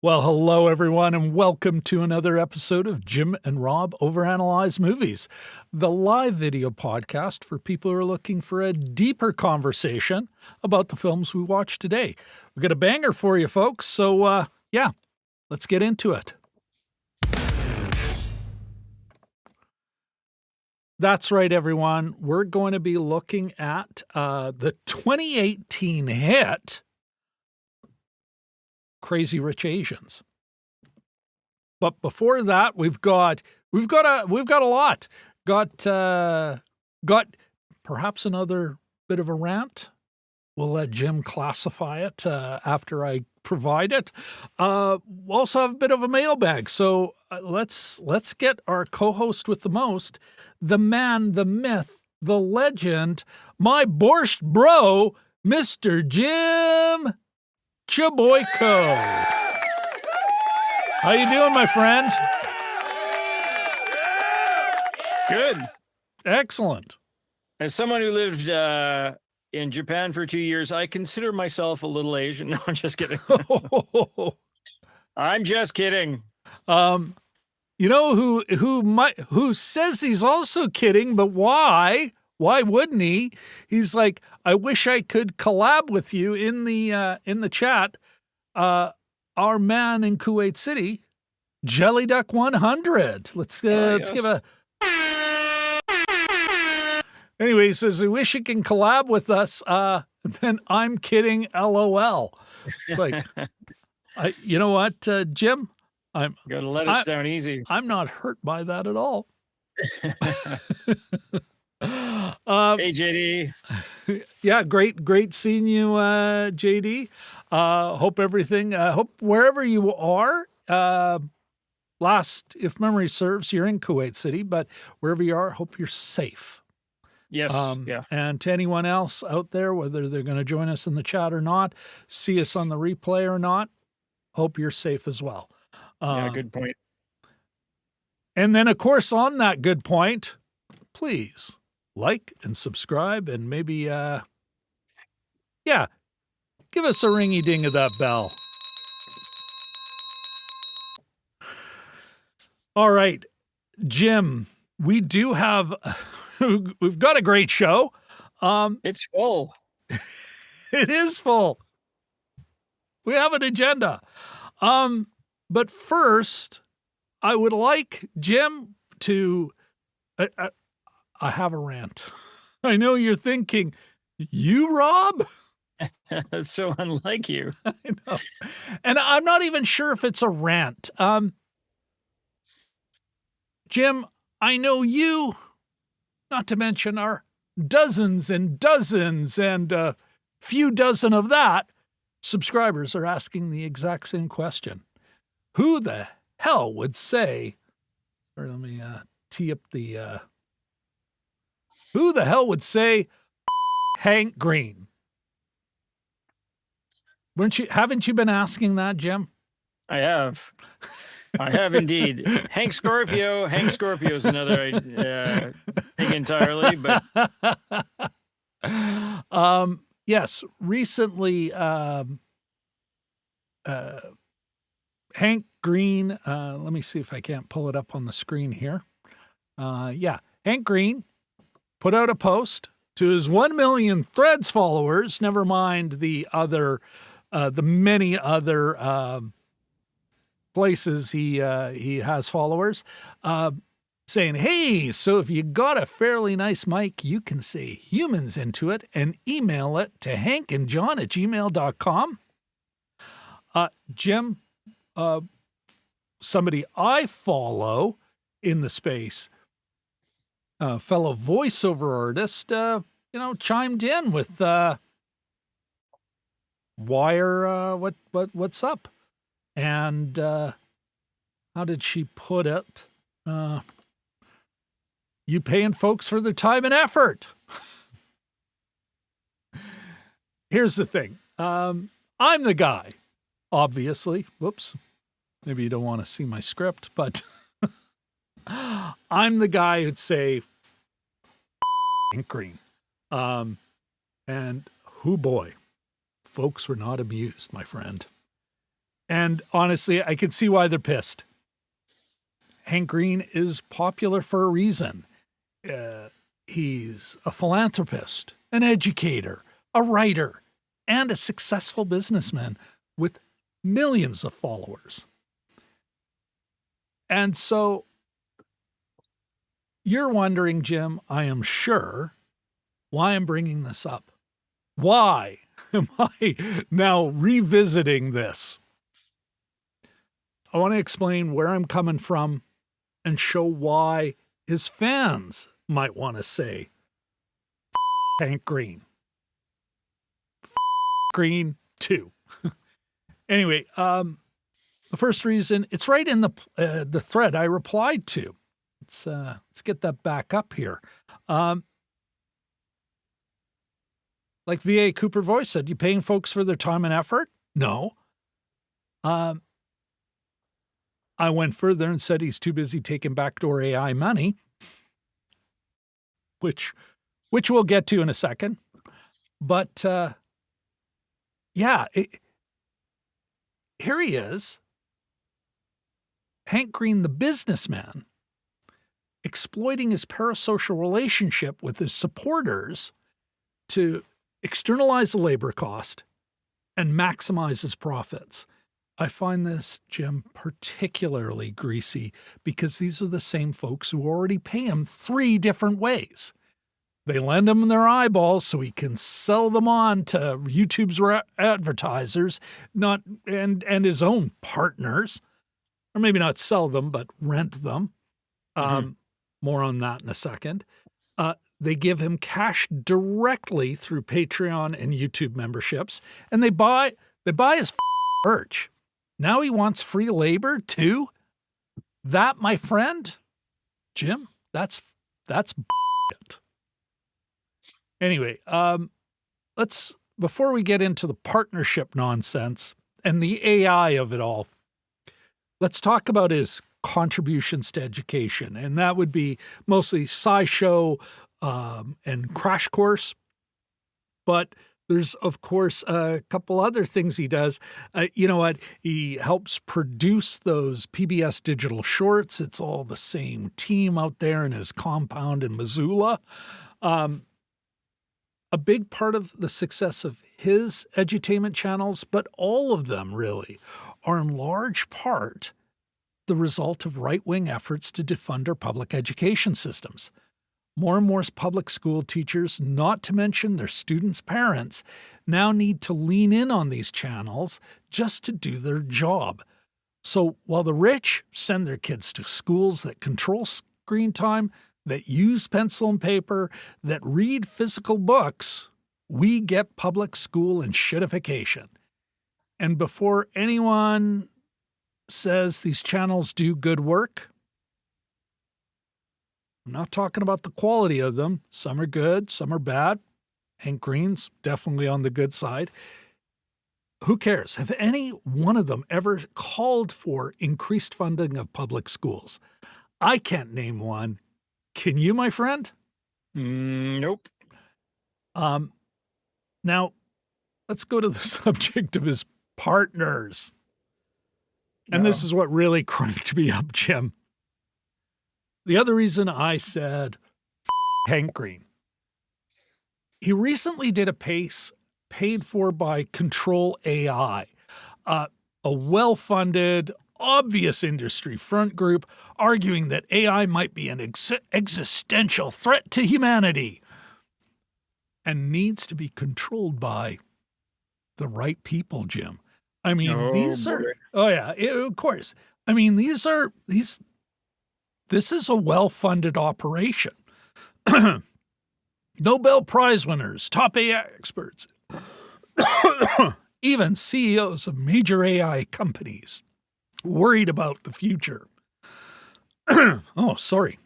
Well, hello, everyone, and welcome to another episode of Jim and Rob Overanalyze Movies, the live video podcast for people who are looking for a deeper conversation about the films we watch today. We've got a banger for you, folks, so, let's get into it. That's right, everyone. We're going to be looking at the 2018 hit Crazy Rich Asians. But before that, we've got a lot. Got perhaps another bit of a rant. We'll let Jim classify it after I provide it. We'll also have a bit of a mailbag. So let's get our co-host with the most, the man, the myth, the legend, my borscht bro, Mr. Jim Chaboyko. How you doing, my friend? Good. Excellent. As someone who lived in Japan for 2 years, I consider myself a little Asian. No, I'm just kidding. I'm just kidding. You know who says he's also kidding, but why? Why wouldn't he? He's like, I wish I could collab with you in the chat. Our man in Kuwait City, Jelly Duck 100. Let's give a. Anyway, he says, I wish you can collab with us. Then I'm kidding. LOL. It's like, you know what, Jim? I'm gonna let us down easy. I'm not hurt by that at all. Hey, JD. Yeah, great seeing you, JD. Hope wherever you are, if memory serves, you're in Kuwait City, but wherever you are, hope you're safe. Yes. Yeah. And to anyone else out there, whether they're going to join us in the chat or not, see us on the replay or not, hope you're safe as well. Yeah, good point. And then, of course, on that good point, please like and subscribe and maybe, give us a ringy ding of that bell. All right, Jim, we do have, we've got a great show. It's full. It is full. We have an agenda. But first, I would like Jim to, I have a rant. I know you're thinking, you, Rob? That's so unlike you. I know. And I'm not even sure if it's a rant. Jim, I know you, not to mention our dozens and dozens and a few dozen of that, subscribers are asking the exact same question. Who the hell would say, or let me tee up the, who the hell would say Hank Green? Haven't you been asking that, Jim? I have. I have indeed. Hank Scorpio. Hank Scorpio is another thing entirely, but yes, recently, Hank Green, let me see if I can't pull it up on the screen here. Hank Green put out a post to his 1 million Threads followers, never mind the many other places he has followers, saying, hey, so if you got a fairly nice mic, you can say humans into it and email it to hankandjohn@gmail.com. Jim, somebody I follow in the space, a fellow voiceover artist, chimed in with what's up? And how did she put it? You paying folks for their time and effort. Here's the thing. I'm the guy, obviously. Whoops. Maybe you don't want to see my script, but I'm the guy who'd say Green. And whoo boy, folks were not amused, my friend. And honestly, I can see why they're pissed. Hank Green is popular for a reason. He's a philanthropist, an educator, a writer, and a successful businessman with millions of followers. And so you're wondering, Jim, I am sure, why I'm bringing this up. Why am I now revisiting this? I want to explain where I'm coming from and show why his fans might want to say Hank Green. Green 2. Anyway, the first reason, it's right in the thread I replied to. Let's get that back up here. Like V.A. Cooper Voice said, you paying folks for their time and effort? No. I went further and said he's too busy taking backdoor AI money, which we'll get to in a second. But here he is, Hank Green, the businessman, exploiting his parasocial relationship with his supporters to externalize the labor cost and maximize his profits. I find this, Jim, particularly greasy because these are the same folks who already pay him 3 different ways. They lend him their eyeballs so he can sell them on to YouTube's advertisers, and his own partners, or maybe not sell them, but rent them. More on that in a second. They give him cash directly through Patreon and YouTube memberships, and they buy his merch. Now he wants free labor too? That, my friend, Jim, that's bullshit. Anyway, before we get into the partnership nonsense and the AI of it all, let's talk about his contributions to education. And that would be mostly SciShow and Crash Course. But there's, of course, a couple other things he does. You know what? He helps produce those PBS digital shorts. It's all the same team out there in his compound in Missoula. A big part of the success of his edutainment channels, but all of them really, are in large part the result of right-wing efforts to defund our public education systems. More and more public school teachers, not to mention their students' parents, now need to lean in on these channels just to do their job. So while the rich send their kids to schools that control screen time, that use pencil and paper, that read physical books, we get public school and shitification. And before anyone says these channels do good work, I'm not talking about the quality of them. Some are good, some are bad. Hank Green's definitely on the good side. Who cares? Have any one of them ever called for increased funding of public schools? I can't name one. Can you, my friend? Nope. Now, let's go to the subject of his partners. And this is what really cranked me up, Jim. The other reason I said Hank Green. He recently did a piece paid for by Control AI, a well-funded, obvious industry front group arguing that AI might be an existential threat to humanity and needs to be controlled by the right people, Jim. I mean, of course. I mean, this is a well-funded operation. Nobel Prize winners, top AI experts, even CEOs of major AI companies worried about the future. Oh, sorry.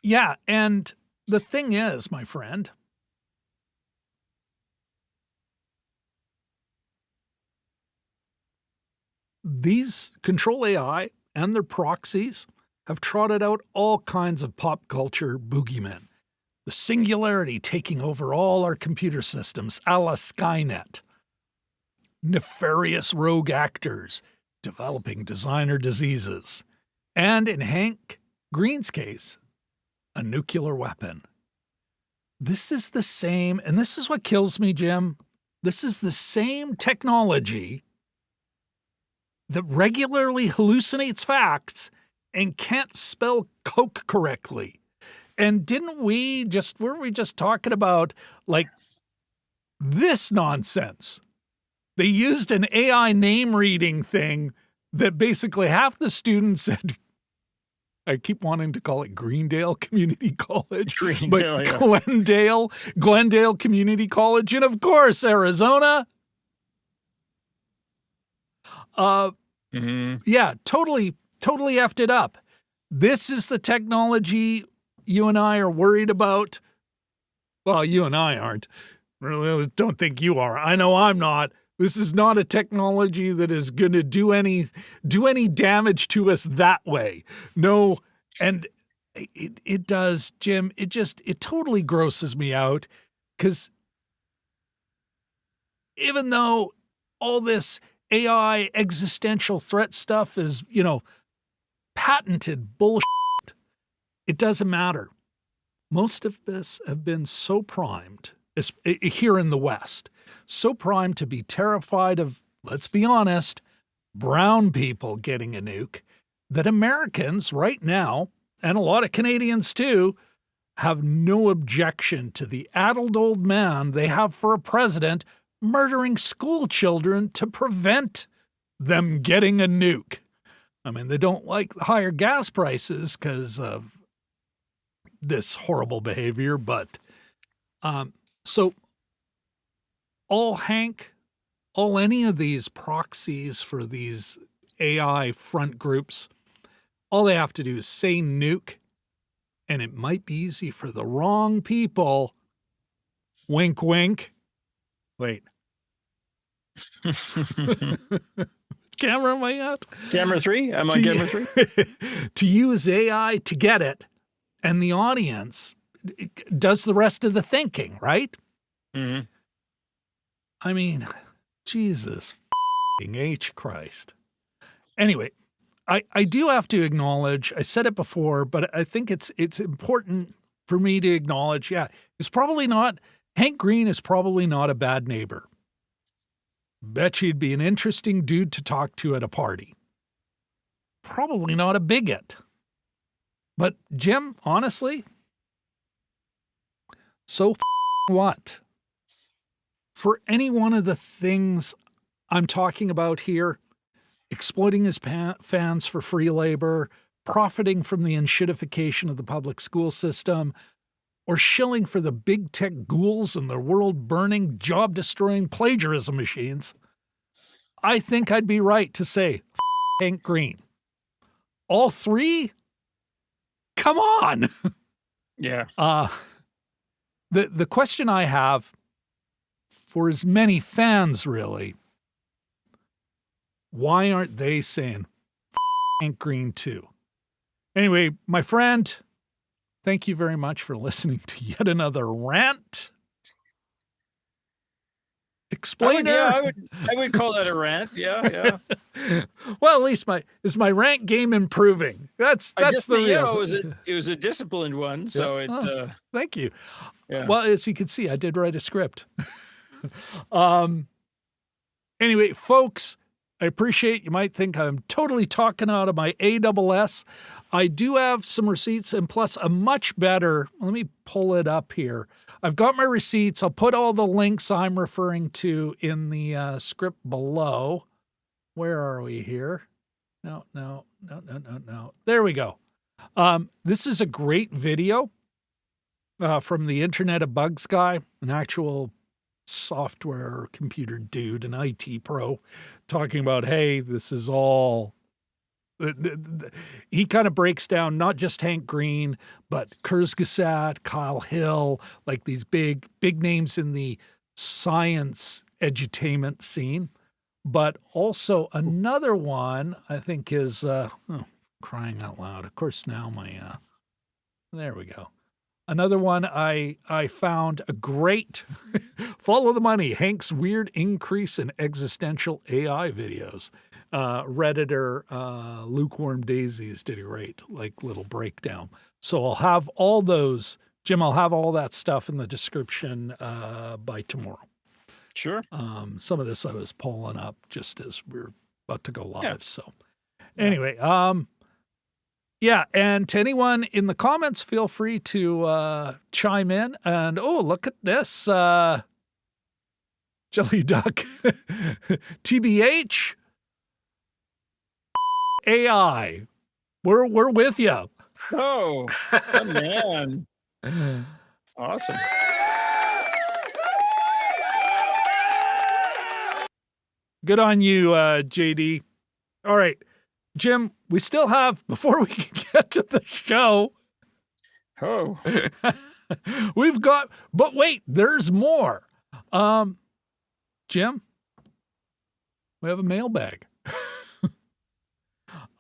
Yeah, and the thing is, my friend, these Control AI and their proxies have trotted out all kinds of pop culture boogeymen. The singularity taking over all our computer systems, a la Skynet. Nefarious rogue actors developing designer diseases. And in Hank Green's case, a nuclear weapon. This is the same, and this is what kills me, Jim. This is the same technology that regularly hallucinates facts and can't spell Coke correctly. And weren't we just talking about like this nonsense? They used an AI name reading thing that basically half the students said, I keep wanting to call it Greendale Community College, but Glendale Community College, and of course, Arizona. Yeah, totally effed it up. This is the technology you and I are worried about. Well, you and I aren't. Really, don't think you are. I know I'm not. This is not a technology that is going to do any damage to us that way. No, and it does, Jim. It totally grosses me out because even though all this AI existential threat stuff is, patented bullshit, it doesn't matter. Most of us have been so primed, here in the West, so primed to be terrified of, let's be honest, brown people getting a nuke, that Americans right now, and a lot of Canadians too, have no objection to the addled old man they have for a president murdering school children to prevent them getting a nuke. I mean, they don't like the higher gas prices because of this horrible behavior, but so all any of these proxies for these AI front groups, all they have to do is say nuke, and it might be easy for the wrong people. Wink, wink. Wait. Camera, am I out? Camera 3? I'm on camera 3. To use AI to get it, and the audience does the rest of the thinking, right? Mm-hmm. I mean, Jesus H. Christ. Anyway, I do have to acknowledge, I said it before, but I think it's important for me to acknowledge, Hank Green is probably not a bad neighbor. Bet he'd be an interesting dude to talk to at a party. Probably not a bigot. But Jim, honestly, so what? For any one of the things I'm talking about here, exploiting his fans for free labor, profiting from the enshittification of the public school system, or shilling for the big tech ghouls and their world-burning, job-destroying plagiarism machines, I think I'd be right to say Hank Green. All three? Come on! Yeah. The question I have for as many fans, really, why aren't they saying Hank Green too? Anyway, my friend, thank you very much for listening to yet another rant. Explainer. I would call that a rant. Yeah. Well, at least my rant game improving. That's the real. It was a disciplined one. So thank you. Yeah. Well, as you can see, I did write a script. Anyway, folks, I appreciate you might think I'm totally talking out of my ASS. I do have some receipts and plus a much better, let me pull it up here. I've got my receipts. I'll put all the links I'm referring to in the script below. Where are we here? No. There we go. This is a great video from the Internet of Bugs guy, an actual software computer dude, an IT pro, talking about, hey, this is all... He kind of breaks down not just Hank Green, but Kurzgesagt, Kyle Hill, like these big names in the science edutainment scene. But also another one I think is, crying out loud. Of course, now there we go. Another one I found a great follow the money. Hank's weird increase in existential AI videos. Redditor Lukewarm Daisies did a great little breakdown. So I'll have all those, Jim, I'll have all that stuff in the description by tomorrow. Sure. Some of this I was pulling up just as we're about to go live. Yeah. So anyway, yeah, and to anyone in the comments, feel free to chime in. And look at this, Jelly Duck, TBH, AI, we're with you. Oh man, awesome. Good on you, JD. All right, Jim, we still have, before we can get to the show, we've got, but wait, there's more. Jim, we have a mailbag.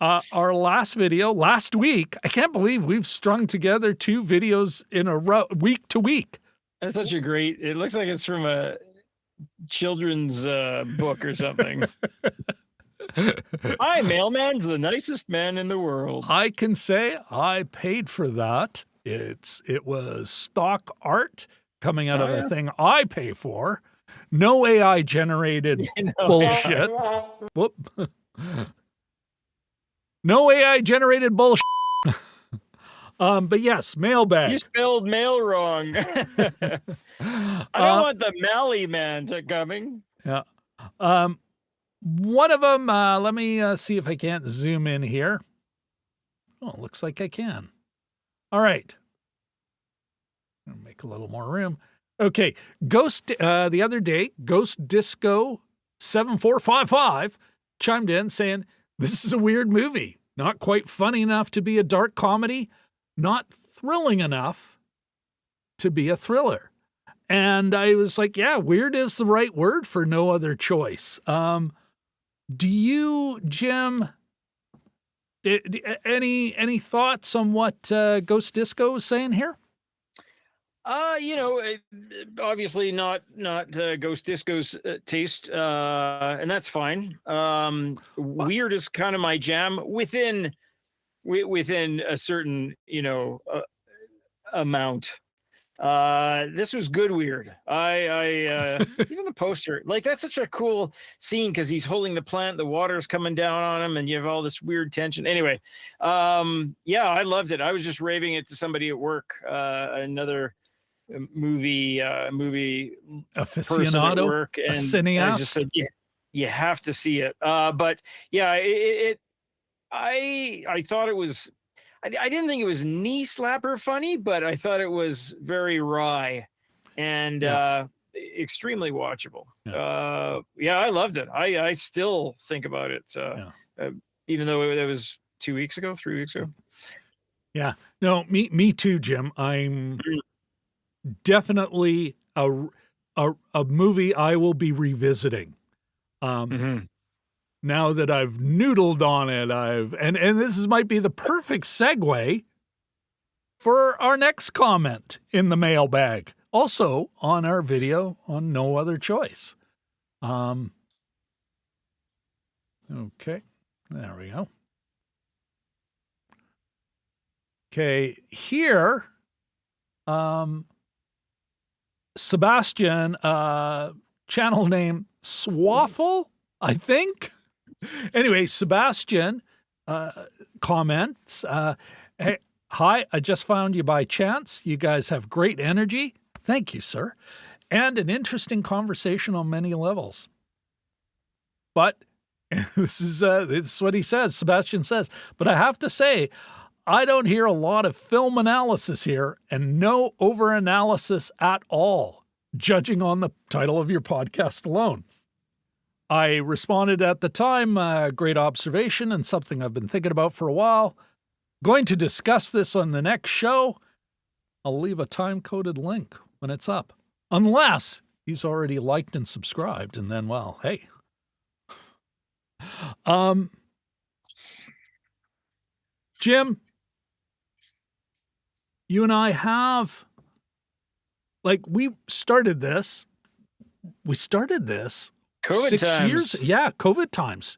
Our last video, last week, I can't believe we've strung together 2 videos in a row, week to week. That's such a great, it looks like it's from a children's book or something. My mailman's the nicest man in the world. I can say I paid for that. It was stock art coming out of a thing I pay for. No AI generated bullshit. Whoop. No AI generated bullshit. But yes, mailbag. You spelled mail wrong. I don't want the Mally man coming. Yeah. One of them, let me see if I can't zoom in here. Oh, it looks like I can. All right. I'll make a little more room. Okay. The other day, Ghost Disco 7455 chimed in saying, this is a weird movie. Not quite funny enough to be a dark comedy. Not thrilling enough to be a thriller. And I was like, yeah, weird is the right word for no other choice. Do you, Jim, any thoughts on what Ghost Disco is saying here? Obviously not Ghost Disco's taste, and that's fine. Weird is kind of my jam within a certain, amount. This was good weird. I even the poster, like that's such a cool scene because he's holding the plant, the water's coming down on him, and you have all this weird tension. Anyway, yeah, I loved it. I was just raving it to somebody at work. Another movie person at Aficionado, work, a and I cineast. just said, yeah, you have to see it. But yeah, I thought it was. I didn't think it was knee slapper funny, but I thought it was very wry and extremely watchable. Yeah, I loved it. I still think about it, even though it was 2 weeks ago, 3 weeks ago. Yeah, no, me too, Jim. I'm definitely a movie I will be revisiting. Now that I've noodled on it, and this might be the perfect segue for our next comment in the mailbag. Also on our video on No Other Choice. Okay, there we go. Okay, here, Sebastian, channel name Swaffle, I think. Anyway, Sebastian comments, hey, hi, I just found you by chance. You guys have great energy. Thank you, sir. And an interesting conversation on many levels. But this is what he says. Sebastian says, but I have to say, I don't hear a lot of film analysis here and no over-analysis at all, judging on the title of your podcast alone. I responded at the time, great observation and something I've been thinking about for a while. Going to discuss this on the next show. I'll leave a time-coded link when it's up. Unless he's already liked and subscribed, and then, well, hey. Jim, you and I have, like, we started this COVID 6 times. years. Yeah, COVID times.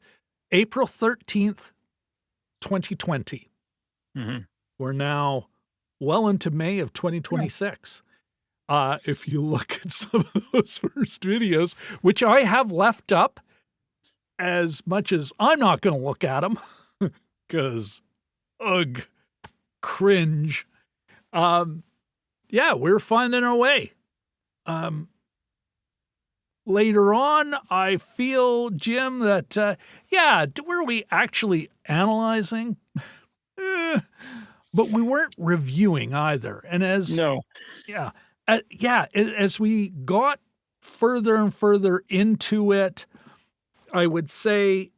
April 13th, 2020. We're now well into May of 2026. If you look at some of those first videos, which I have left up as much as I'm not going to look at them because, ugh, cringe. Yeah, we're finding our way. Later on, I feel, Jim, that, were we actually analyzing? But we weren't reviewing either. And as we got further and further into it, I would say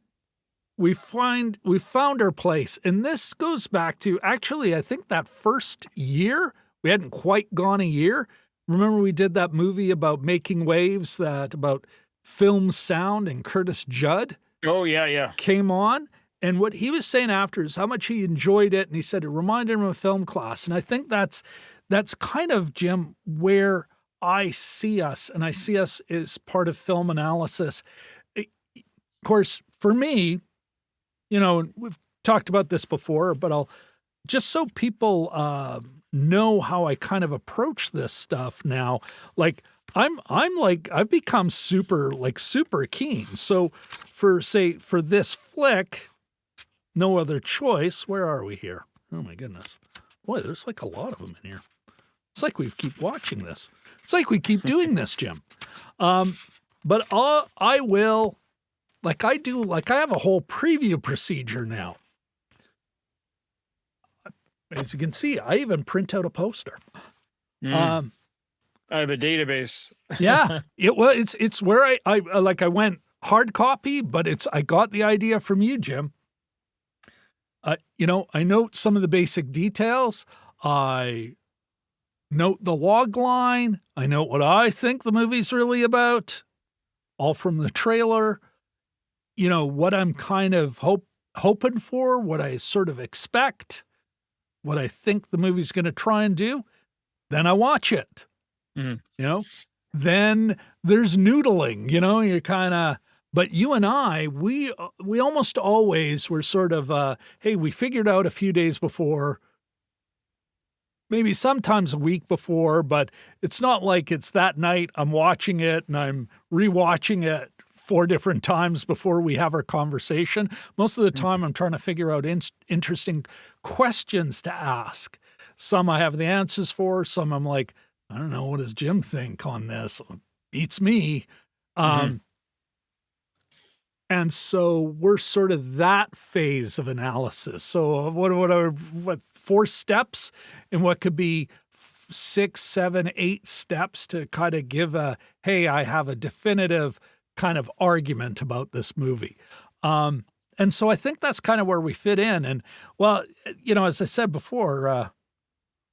we found our place. And this goes back to, actually, I think that first year, we hadn't quite gone a year. Remember we did that movie about making waves, about film sound, and Curtis Judd? Oh, yeah. Came on. And what he was saying after is how much he enjoyed it. And he said it reminded him of a film class. And I think that's kind of, Jim, where I see us. And I see us as part of film analysis. Of course, for me, we've talked about this before, but I'll just so people know how I kind of approach this stuff now. Like I've become super keen. So for this flick, No Other Choice, where are we here? Oh my goodness. Boy, there's like a lot of them in here. It's like we keep watching this. It's like we keep doing this, Jim. But I will, I have a whole preview procedure now. As you can see, I even print out a poster. I have a database. Yeah, it's where I went hard copy, but I got the idea from you, Jim. I note some of the basic details. I note the log line. I note what I think the movie's really about, all from the trailer. What I'm kind of hoping for, what I sort of expect, what I think the movie's going to try and do. Then I watch it. Then there's noodling. You're kind of. But you and I, we almost always were sort of, hey, we figured out a few days before, maybe sometimes a week before, but it's not like it's that night I'm watching it and I'm rewatching it 4 different times before we have our conversation. Most of the time I'm trying to figure out interesting questions to ask. Some I have the answers for, some I'm like, I don't know, what does Jim think on this? Beats me. And so we're sort of that phase of analysis. So what 4 steps in what could be 6, 7, 8 steps to kind of give hey, I have a definitive kind of argument about this movie. And so I think that's kind of where we fit in. And well, as I said before,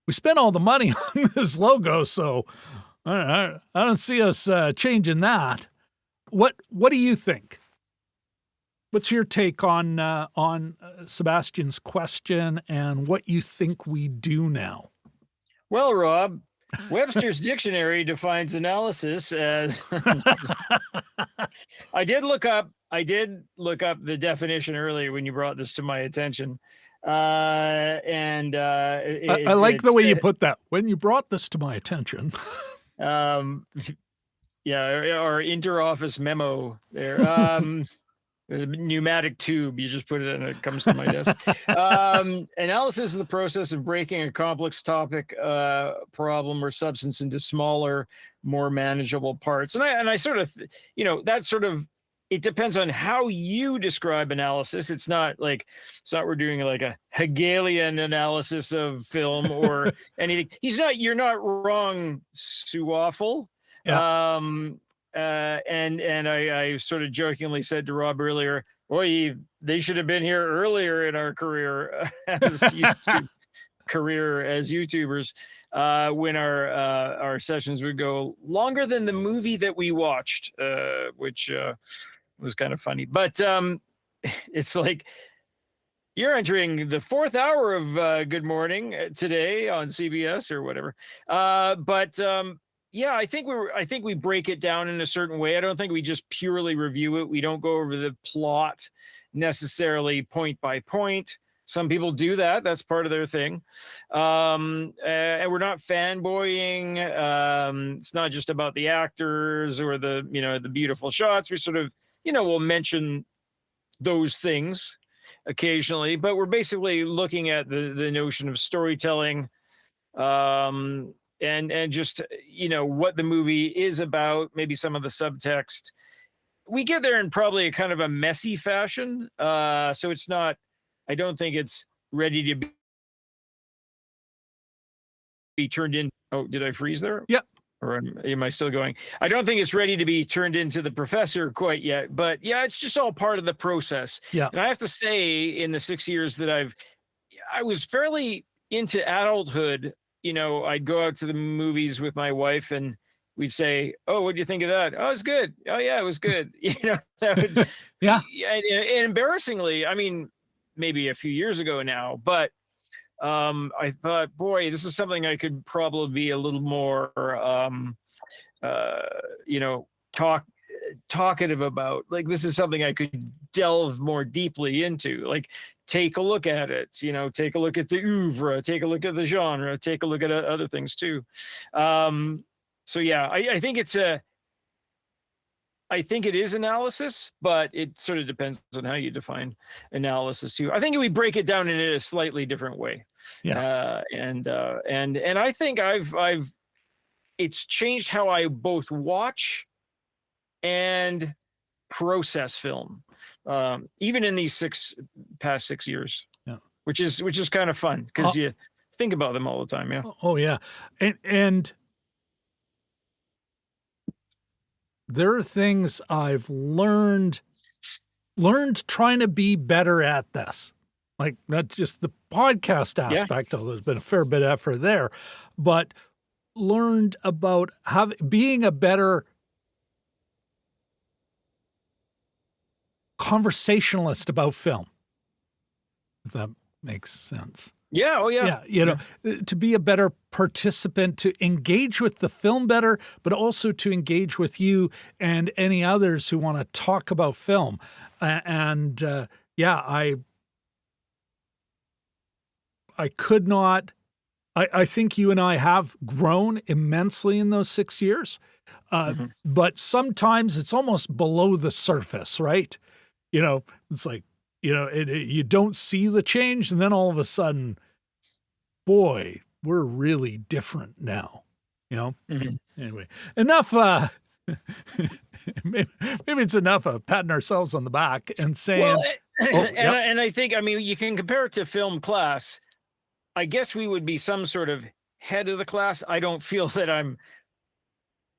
we spent all the money on this logo, so I don't see us changing that. What do you think? What's your take on Sebastian's question and what you think we do now? Well, Rob, Webster's dictionary defines analysis as I did look up the definition earlier when you brought this to my attention. I like the way you put that. When you brought this to my attention. Yeah, our interoffice memo there. The pneumatic tube, you just put it in, it comes to my desk. Analysis is the process of breaking a complex topic, problem, or substance into smaller, more manageable parts. And I sort of, that sort of, it depends on how you describe analysis. It's not we're doing like a Hegelian analysis of film or anything. You're not wrong, Sue Awful. Yeah. And I sort of jokingly said to Rob earlier, boy, they should have been here earlier in our career as YouTubers, when our sessions would go longer than the movie that we watched, which was kind of funny. But it's like you're entering the 4th hour of Good Morning today on CBS or whatever. Yeah, I think we break it down in a certain way. I don't think we just purely review it. We don't go over the plot necessarily point by point. Some people do that. That's part of their thing. And we're not fanboying. It's not just about the actors or the beautiful shots. We sort of, we'll mention those things occasionally, but we're basically looking at the notion of storytelling, and just, what the movie is about, maybe some of the subtext. We get there in probably a kind of a messy fashion. So it's not, I don't think it's ready to be turned in. Oh, did I freeze there? Yeah. Or am I still going? I don't think it's ready to be turned into the professor quite yet, but yeah, it's just all part of the process. Yeah. And I have to say, in the 6 years that I was fairly into adulthood. I'd go out to the movies with my wife and we'd say, oh, what do you think of that? Oh, it's good. Oh yeah, it was good. That would, yeah. And embarrassingly, I mean, maybe a few years ago now, but I thought, boy, this is something I could probably be a little more, talkative about. Like, this is something I could delve more deeply into. Like, take a look at it, take a look at the oeuvre, take a look at the genre, take a look at other things too. So yeah, I think it is analysis, but it sort of depends on how you define analysis too. I think we break it down in a slightly different way. Yeah. And I think it's changed how I both watch and process film, even in these past 6 years. Yeah. Which is kind of fun because you think about them all the time. Yeah. Oh yeah. And there are things I've learned trying to be better at this. Like, not just the podcast aspect, although there's been a fair bit of effort there, but learned about being a better conversationalist about film, if that makes sense. Yeah. Oh yeah. Yeah. To be a better participant, to engage with the film better, but also to engage with you and any others who want to talk about film. I could not I think you and I have grown immensely in those 6 years. Mhm. But sometimes it's almost below the surface, right? It's like, you don't see the change, and then all of a sudden, boy, we're really different now, you know? Mhm. Anyway, enough, maybe it's enough of patting ourselves on the back and Well, saying, "Oh, yep, and I think, I mean, you can compare it to film class. I guess we would be some sort of head of the class. I don't feel that I'm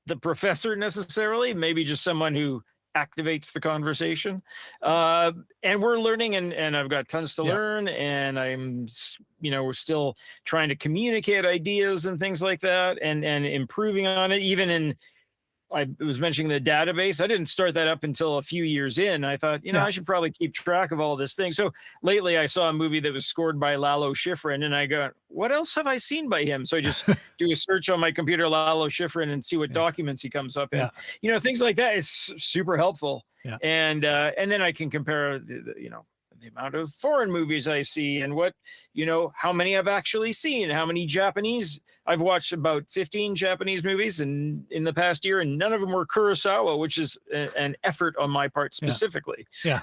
the professor necessarily, maybe just someone who activates the conversation. And we're learning, and I've got tons to yeah, learn, and we're still trying to communicate ideas and things like that, and improving on it, even in I was mentioning the database. I didn't start that up until a few years in. I thought, yeah, I should probably keep track of all this thing. So lately I saw a movie that was scored by Lalo Schifrin, and I go, what else have I seen by him? So I just do a search on my computer, Lalo Schifrin, and see what yeah, documents he comes up in. yeah, Things like that is super helpful. yeah, And then I can compare the amount of foreign movies I see, and how many I've actually seen, how many Japanese. I've watched about 15 Japanese movies in the past year, and none of them were Kurosawa, which is an effort on my part yeah, specifically, yeah.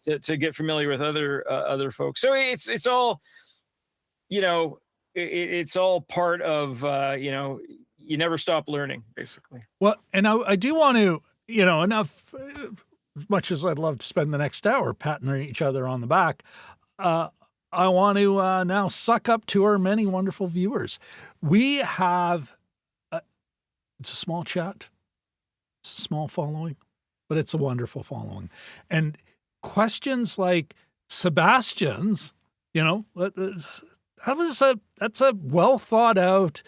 to get familiar with other folks. So it's all, it's all part of, you never stop learning, basically. Well, and I do want to, enough, as much as I'd love to spend the next hour patting each other on the back, uh, I want to now suck up to our many wonderful viewers. We have, it's a small chat, it's a small following, but it's a wonderful following. And questions like Sebastian's, that's a well thought out,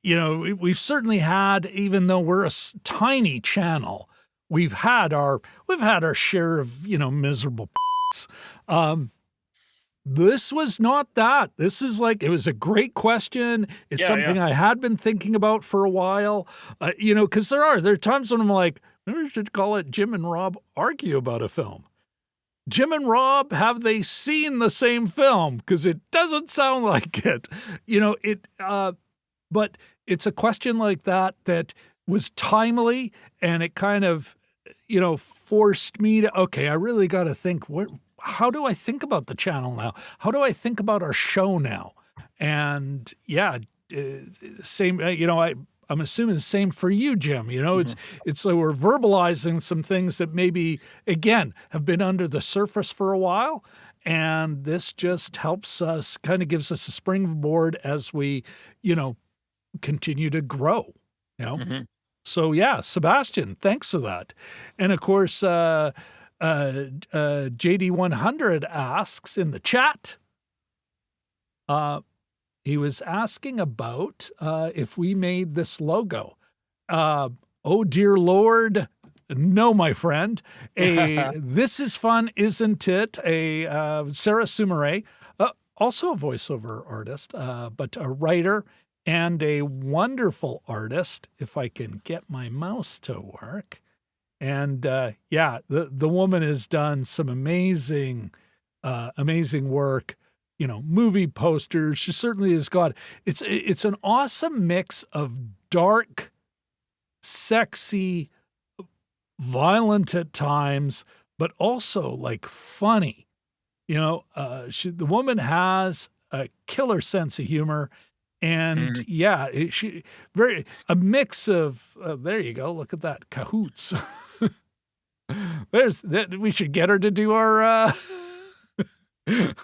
we've certainly had, even though we're a tiny channel, we've had our share of, miserable this was not that. This is like, it was a great question. It's Yeah, yeah. something I had been thinking about for a while, because there are times when I'm like, maybe we should call it Jim and Rob argue about a film. Jim and Rob, have they seen the same film? Because it doesn't sound like it. But it's a question like that was timely, and it kind of, forced me to, okay, I really got to think, how do I think about the channel now? How do I think about our show now? And yeah, same, I'm assuming the same for you, Jim. It's so we're verbalizing some things that maybe, again, have been under the surface for a while. And this just helps us, kind of gives us a springboard as we, continue to grow, Mhm. So yeah, Sebastian, thanks for that. And of course, JD100 asks in the chat, he was asking about if we made this logo. Oh dear Lord, no, my friend. This is fun, isn't it? Sarah Sumere, also a voiceover artist, but a writer and a wonderful artist, if I can get my mouse to work. And yeah, the woman has done some amazing work. Movie posters. She certainly has got. It's an awesome mix of dark, sexy, violent at times, but also like funny. The woman has a killer sense of humor. And Mhm. yeah, she a mix of there you go. Look at that cahoots. There's that. We should get her to do our get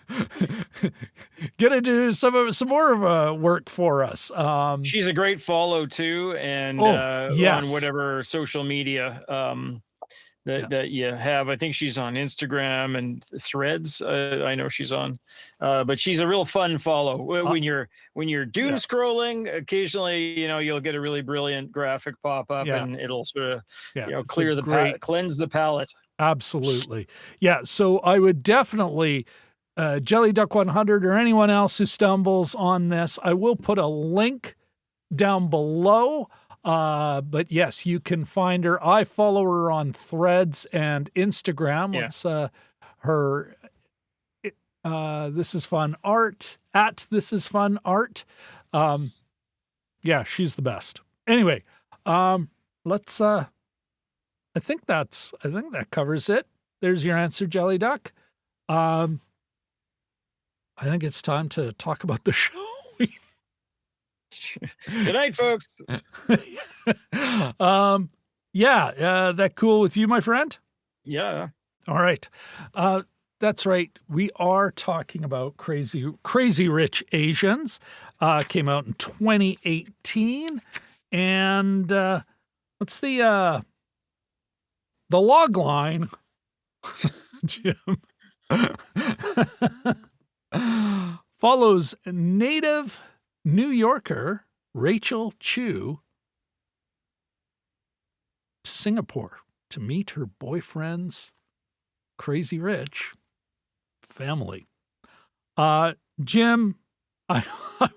her to do some more work for us. She's a great follow too, and Oh on yes, whatever social media yeah, that you have. I think she's on Instagram and Threads. I know she's on, but she's a real fun follow. uh, When you're doom yeah, scrolling, occasionally you'll get a really brilliant graphic pop up, yeah, and it'll sort of yeah. It's a cleanse the palate. absolutely, yeah. So I would definitely. Jelly Duck 100 or anyone else who stumbles on this, I will put a link down below. But yes, you can find her. I follow her on Threads and Instagram. Yeah. What's This is Fun Art, at This is Fun Art. Yeah, she's the best. Anyway, let's I think that covers it. There's your answer, Jelly Duck. I think it's time to talk about the show. Good night, folks. That cool with you, my friend? Yeah. All right. That's right. We are talking about Crazy Rich Asians. Came out in 2018. And what's the log line, Jim? Follows native New Yorker Rachel Chu to Singapore to meet her boyfriend's crazy rich family. Jim, I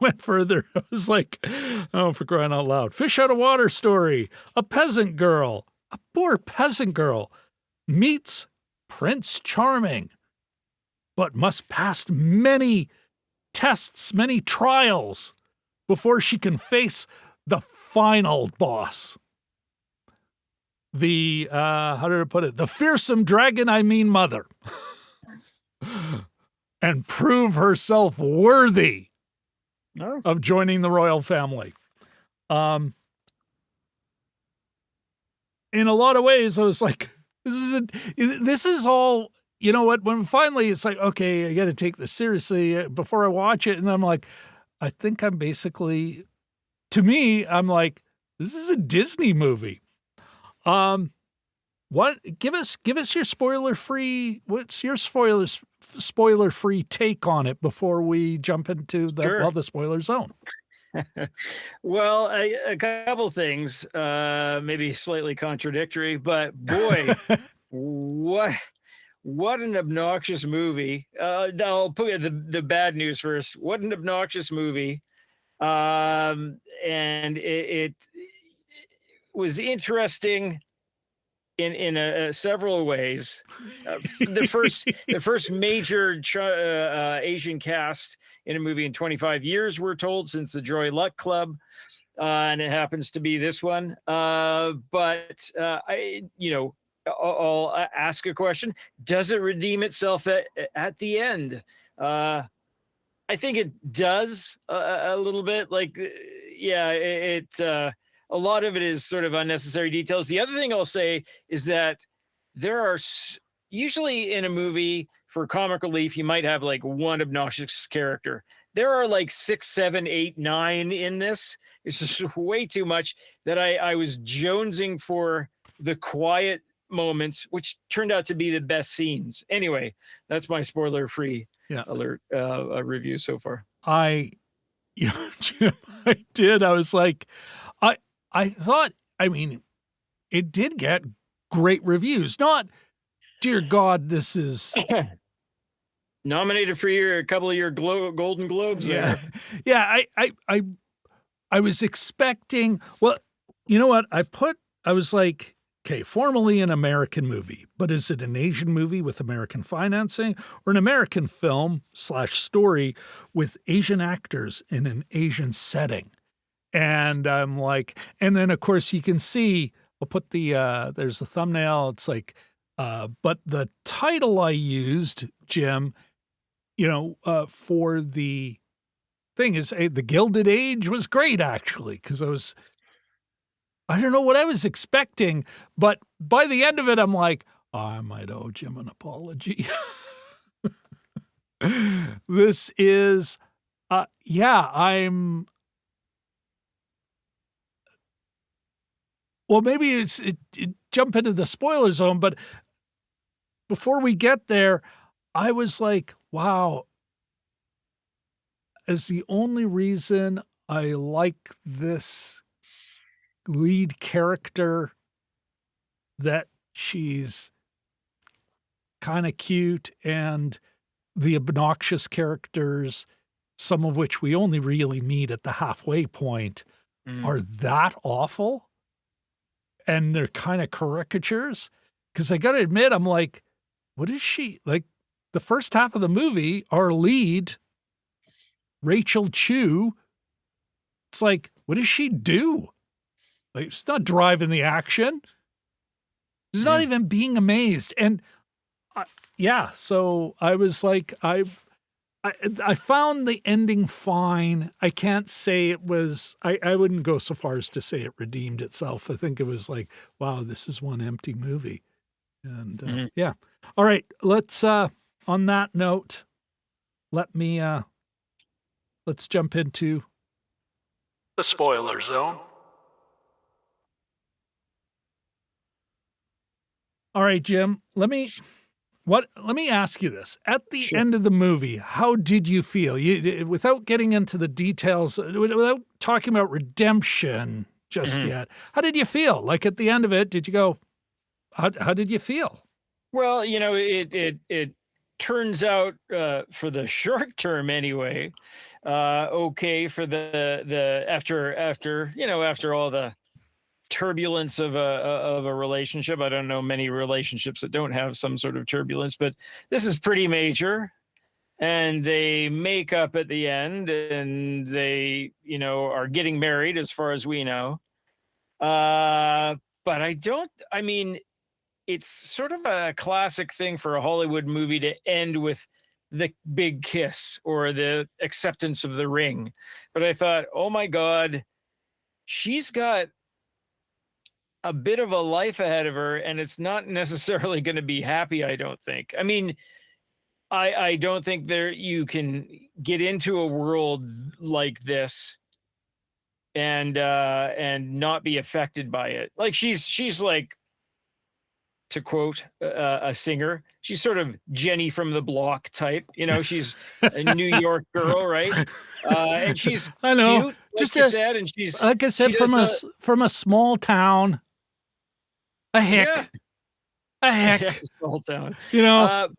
went further. I was like, oh, for crying out loud. Fish out of water story. A poor peasant girl, meets Prince Charming, but must pass many tests, many trials before she can face the final boss. The, how did I put it? The fearsome dragon, mother. And prove herself worthy of joining the royal family. In a lot of ways, I was like, this is all, you know what, when finally it's like, okay, I got to take this seriously before I watch it. And I'm like, I think I'm basically, to me, I'm like, this is a Disney movie. What, give us your spoiler-free, what's your spoiler-free take on it before we jump into the spoiler zone? Well, a couple things, maybe slightly contradictory, but boy, what an obnoxious movie. I'll put the bad news first. What an obnoxious movie. And it was interesting in several ways. The first major Asian cast in a movie in 25 years, we're told, since the Joy Luck Club, and it happens to be this one. I'll ask a question: does it redeem itself at the end? I think it does a little bit. Like, a lot of it is sort of unnecessary details. The other thing I'll say is that there are usually in a movie, for comic relief, you might have like one obnoxious character. There are like 6, 7, 8, 9 in this. It's just way too much that I was jonesing for the quiet moments, which turned out to be the best scenes. Anyway, that's my spoiler-free alert review so far. Jim, I did. I was like, I thought, I mean, it did get great reviews. Not, dear God, this is nominated for a couple of your Golden Globes. Yeah, yeah. I was expecting. Well, you know what? I was like, okay, formally an American movie, but is it an Asian movie with American financing, or an American film / story with Asian actors in an Asian setting? And I'm like, and then of course you can see, I'll put there's a thumbnail. It's like, but the title I used, Jim, for the thing is The Gilded Age was great, actually, because I don't know what I was expecting, but by the end of it, I'm like, I might owe Jim an apology. This is, well, maybe it jump into the spoiler zone, but before we get there, I was like, wow, is the only reason I like this lead character that she's kind of cute, and the obnoxious characters, some of which we only really meet at the halfway point, are that awful? And they're kind of caricatures? Because I got to admit, I'm like, what is she? Like, the first half of the movie, our lead, Rachel Chu, it's like, what does she do? Like, she's not driving the action. She's not even being amazed. And so I was like, I found the ending fine. I can't say it was, I wouldn't go so far as to say it redeemed itself. I think it was like, wow, this is one empty movie. And yeah. All right. Let's, on that note, let's jump into the spoiler zone. All right, Jim, let me ask you this. At the end of the movie, how did you feel? Without getting into the details, without talking about redemption just yet, how did you feel? Like at the end of it, did you go, how did you feel? Well, it turns out for the short term anyway, okay for the after all the turbulence of a relationship. I don't know many relationships that don't have some sort of turbulence, but this is pretty major. And they make up at the end, and they are getting married as far as we know. But I mean, it's sort of a classic thing for a Hollywood movie to end with the big kiss or the acceptance of the ring. But I thought, oh my God, she's got a bit of a life ahead of her, and it's not necessarily going to be happy, I don't think. I mean, I don't think you can get into a world like this and not be affected by it. Like she's like, to quote a singer, she's sort of Jenny from the Block type. She's a New York girl, right? And she's I know, cute, just you said, and she's like I said, from a small town. A hick. A heck. Yeah, small town. A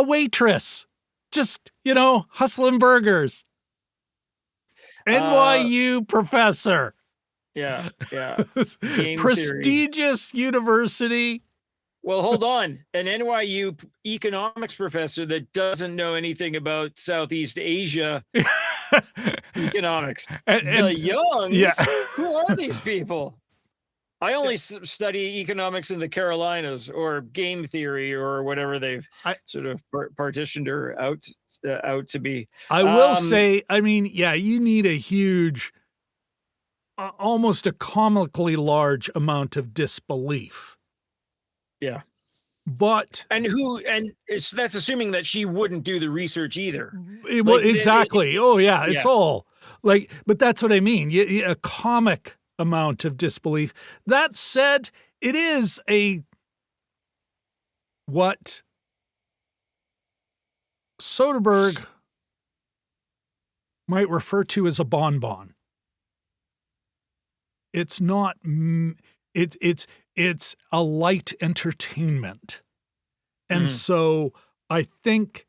waitress. Just, hustling burgers. NYU professor. Yeah. Prestigious university. Well, hold on. An NYU economics professor that doesn't know anything about Southeast Asia economics. The Youngs? Who are these people? I only study economics in the Carolinas or game theory or whatever they've sort of partitioned her out to be. I will say, I mean, you need a huge, almost a comically large amount of disbelief. Yeah. But that's assuming that she wouldn't do the research either. Exactly. It's all like, but that's what I mean. A comic amount of disbelief. That said, it is what Soderbergh might refer to as a bonbon. It's not. It's a light entertainment, and so I think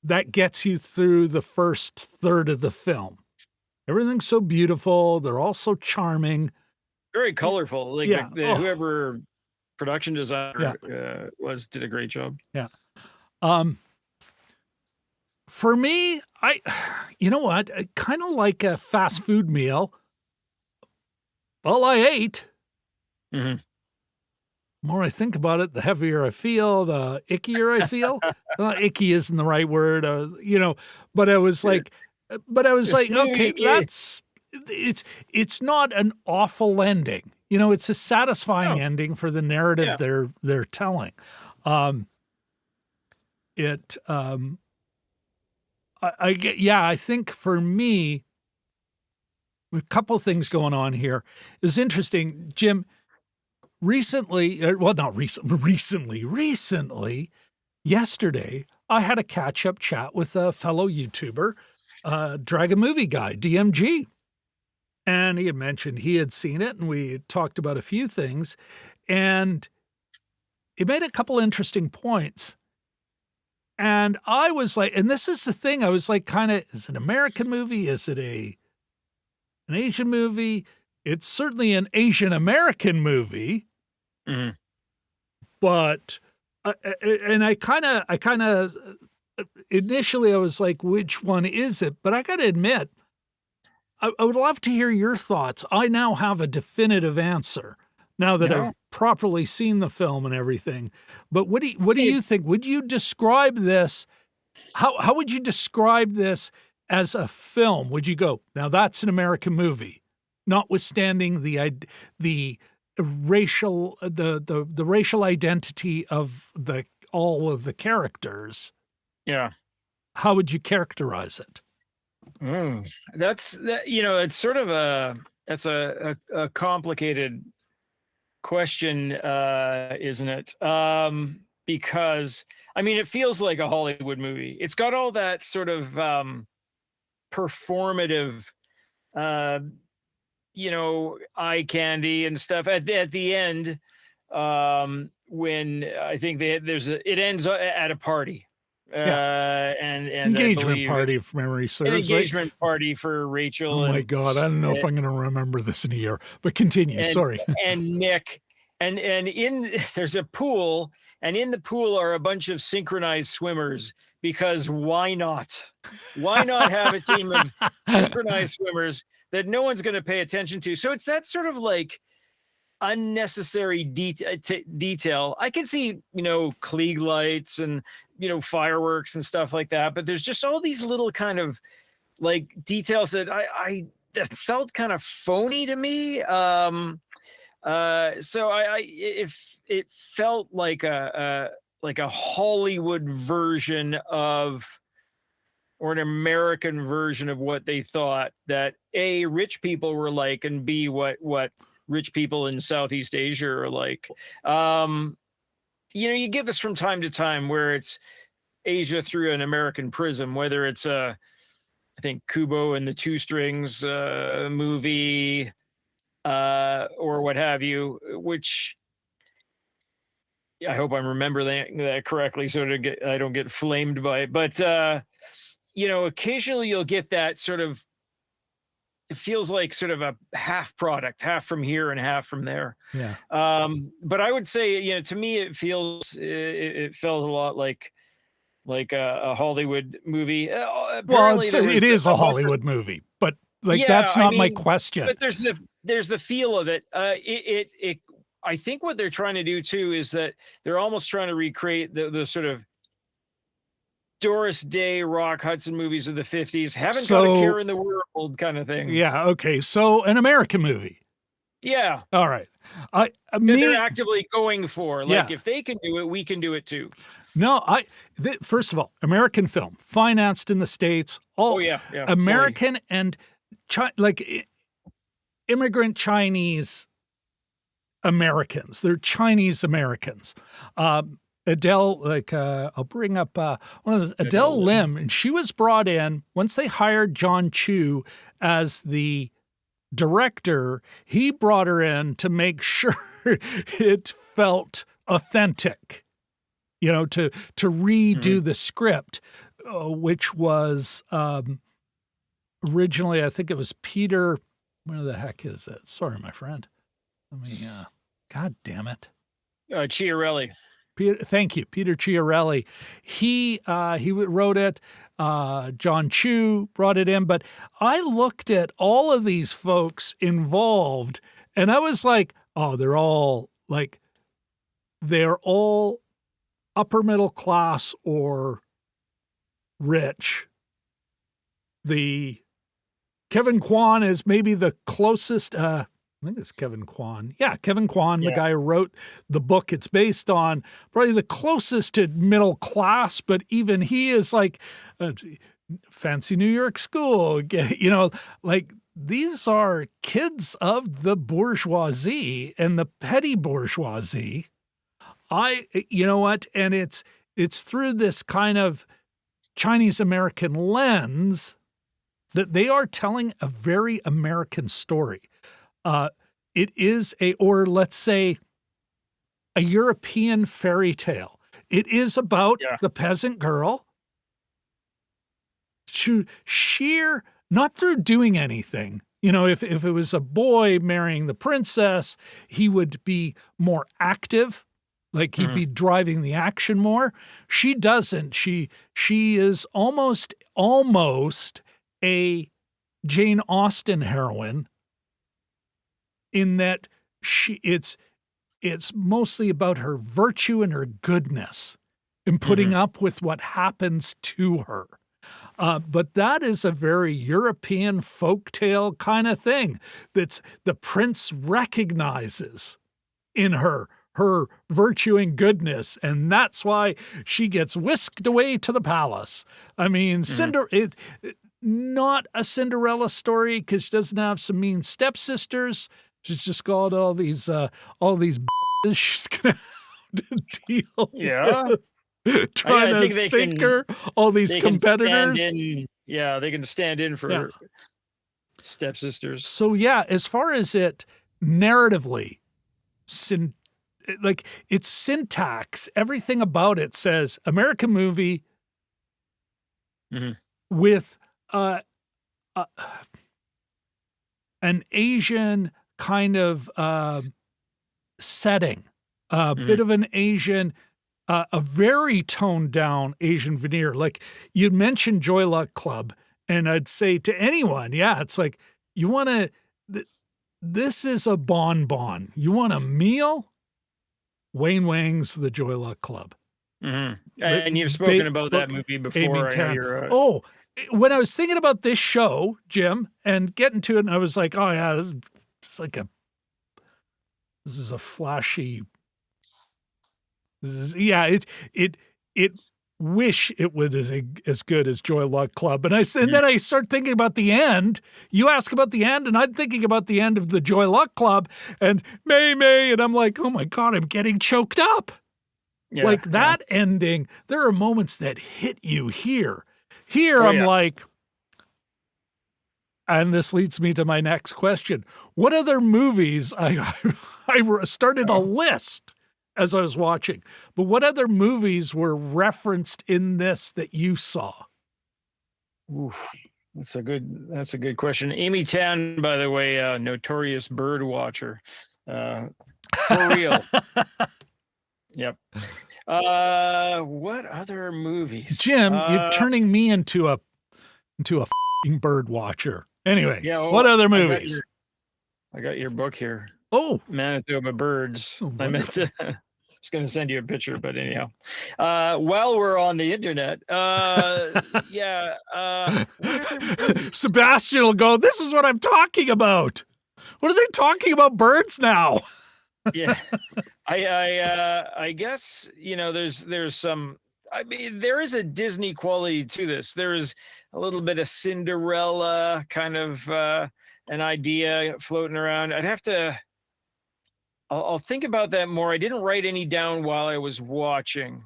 that gets you through the first third of the film. Everything's so beautiful. They're all so charming. Very colorful. Like whoever production designer did a great job. Yeah. For me, you know what? Kind of like a fast food meal. Well, I ate. The more I think about it, the heavier I feel, the ickier I feel. Icky isn't the right word, but I was like, okay, it's not an awful ending. It's a satisfying ending for the narrative they're telling. I think for me, a couple things going on here. It's interesting, Jim. Recently, yesterday, I had a catch-up chat with a fellow YouTuber, Dragon Movie Guy, DMG. And he had mentioned he had seen it, and we talked about a few things. And he made a couple interesting points. And I was like, and this is the thing, I was like, kind of, is it an American movie? Is it an Asian movie? It's certainly an Asian American movie. But, and I kind of, initially I was like, which one is it? But I got to admit, I would love to hear your thoughts. I now have a definitive answer now that Yeah. I've properly seen the film and everything. But what do you think? Would you describe this? How would you describe this as a film? Would you go, now that's an American movie, notwithstanding the racial the racial identity of all of the characters? Yeah. How would you characterize it? That's that. It's sort of that's a complicated question, isn't it? Because I mean, it feels like a Hollywood movie. It's got all that sort of performative, uh, eye candy and stuff at the end. When I think it ends at a party. And I Engagement believe party, if memory serves. an Right? engagement party for Rachel. Oh my God, I don't know if I'm going to remember this in a year. But continue. Sorry. And Nick, and there's a pool, and in the pool are a bunch of synchronized swimmers, because why not? Why not have a team of synchronized swimmers that no one's going to pay attention to? So it's that sort of like unnecessary detail. I can see, Klieg lights and, fireworks and stuff like that, but there's just all these little kind of like details that that felt kind of phony to me. So if it felt like a Hollywood version of, or an American version of what they thought that A, rich people were like, and B, what rich people in Southeast Asia are like. You get this from time to time where it's Asia through an American prism, whether it's I think Kubo and the Two Strings movie, or what have you, which I hope I'm remembering that correctly so I don't get flamed by it. But, occasionally you'll get that sort of, it feels like sort of a half product, half from here and half from there. Yeah. But I would say, to me, it felt a lot like a Hollywood movie. Well, it is a Hollywood movie, but that's not my question. But there's the feel of it. I think what they're trying to do too is that they're almost trying to recreate the sort of Doris Day, Rock Hudson movies of the 50s. Haven't got a care in the world kind of thing. Yeah. Okay. So an American movie. Yeah. All right. They're actively going for, like, if they can do it, we can do it too. No, first of all, American film, financed in the States. American fully. And immigrant Chinese Americans. They're Chinese Americans. Adele, I'll bring up one of the Adele Lim, and she was brought in once they hired John Chu as the director. He brought her in to make sure it felt authentic, to redo the script, which was originally, I think it was Peter. Where the heck is it? Sorry, my friend. God damn it. Chiarelli. Thank you, Peter Chiarelli. He wrote it. John Chu brought it in, but I looked at all of these folks involved, and I was like, oh, they're all upper middle class or rich. The Kevin Kwan is maybe the closest. I think it's Kevin Kwan. Yeah, Kevin Kwan, the guy who wrote the book it's based on, probably the closest to middle class, but even he is like fancy New York school. These are kids of the bourgeoisie and the petty bourgeoisie. You know what? And it's through this kind of Chinese American lens that they are telling a very American story. It is or let's say, a European fairy tale. It is about the peasant girl not through doing anything. If it was a boy marrying the princess, he would be more active, like he'd be driving the action more. She doesn't. She is almost a Jane Austen heroine in that it's mostly about her virtue and her goodness and putting up with what happens to her. But that is a very European folktale kind of thing that's the prince recognizes in her virtue and goodness, and that's why she gets whisked away to the palace. I mean, not a Cinderella story because she doesn't have some mean stepsisters. She's just got all these she's gonna have to deal with. Trying to sink her, all these competitors. They can stand in for stepsisters. So yeah, as far as it narratively, like its syntax, everything about it says American movie with an Asian kind of setting, a bit of an Asian, a very toned down Asian veneer. Like you mentioned Joy Luck Club, and I'd say to anyone, it's like, you want to, this is a bonbon. You want a meal? Wayne Wang's The Joy Luck Club. And you've spoken about that movie before. When I was thinking about this show, Jim, and getting to it, and I was like, oh yeah, this is a flashy. It wish it was as good as Joy Luck Club. And then I start thinking about the end. You ask about the end, and I'm thinking about the end of the Joy Luck Club and May, and I'm like, oh my God, I'm getting choked up. That ending, there are moments that hit you here. I'm like, and this leads me to my next question. What other movies, I started a list as I was watching, but what other movies were referenced in this that you saw? Oof, that's a good question. Amy Tan, by the way, notorious bird watcher, for real. Yep. What other movies? Jim, you're turning me into a f***ing bird watcher. Anyway, what other movies? I got your book here. Oh, Manitoba Birds. I meant to. I was going to send you a picture, but anyhow, while we're on the internet, Sebastian will go, this is what I'm talking about. What are they talking about birds now? Yeah, I guess, there's some, I mean, there is a Disney quality to this. There is a little bit of Cinderella kind of an idea floating around. I'll think about that more. I didn't write any down while I was watching.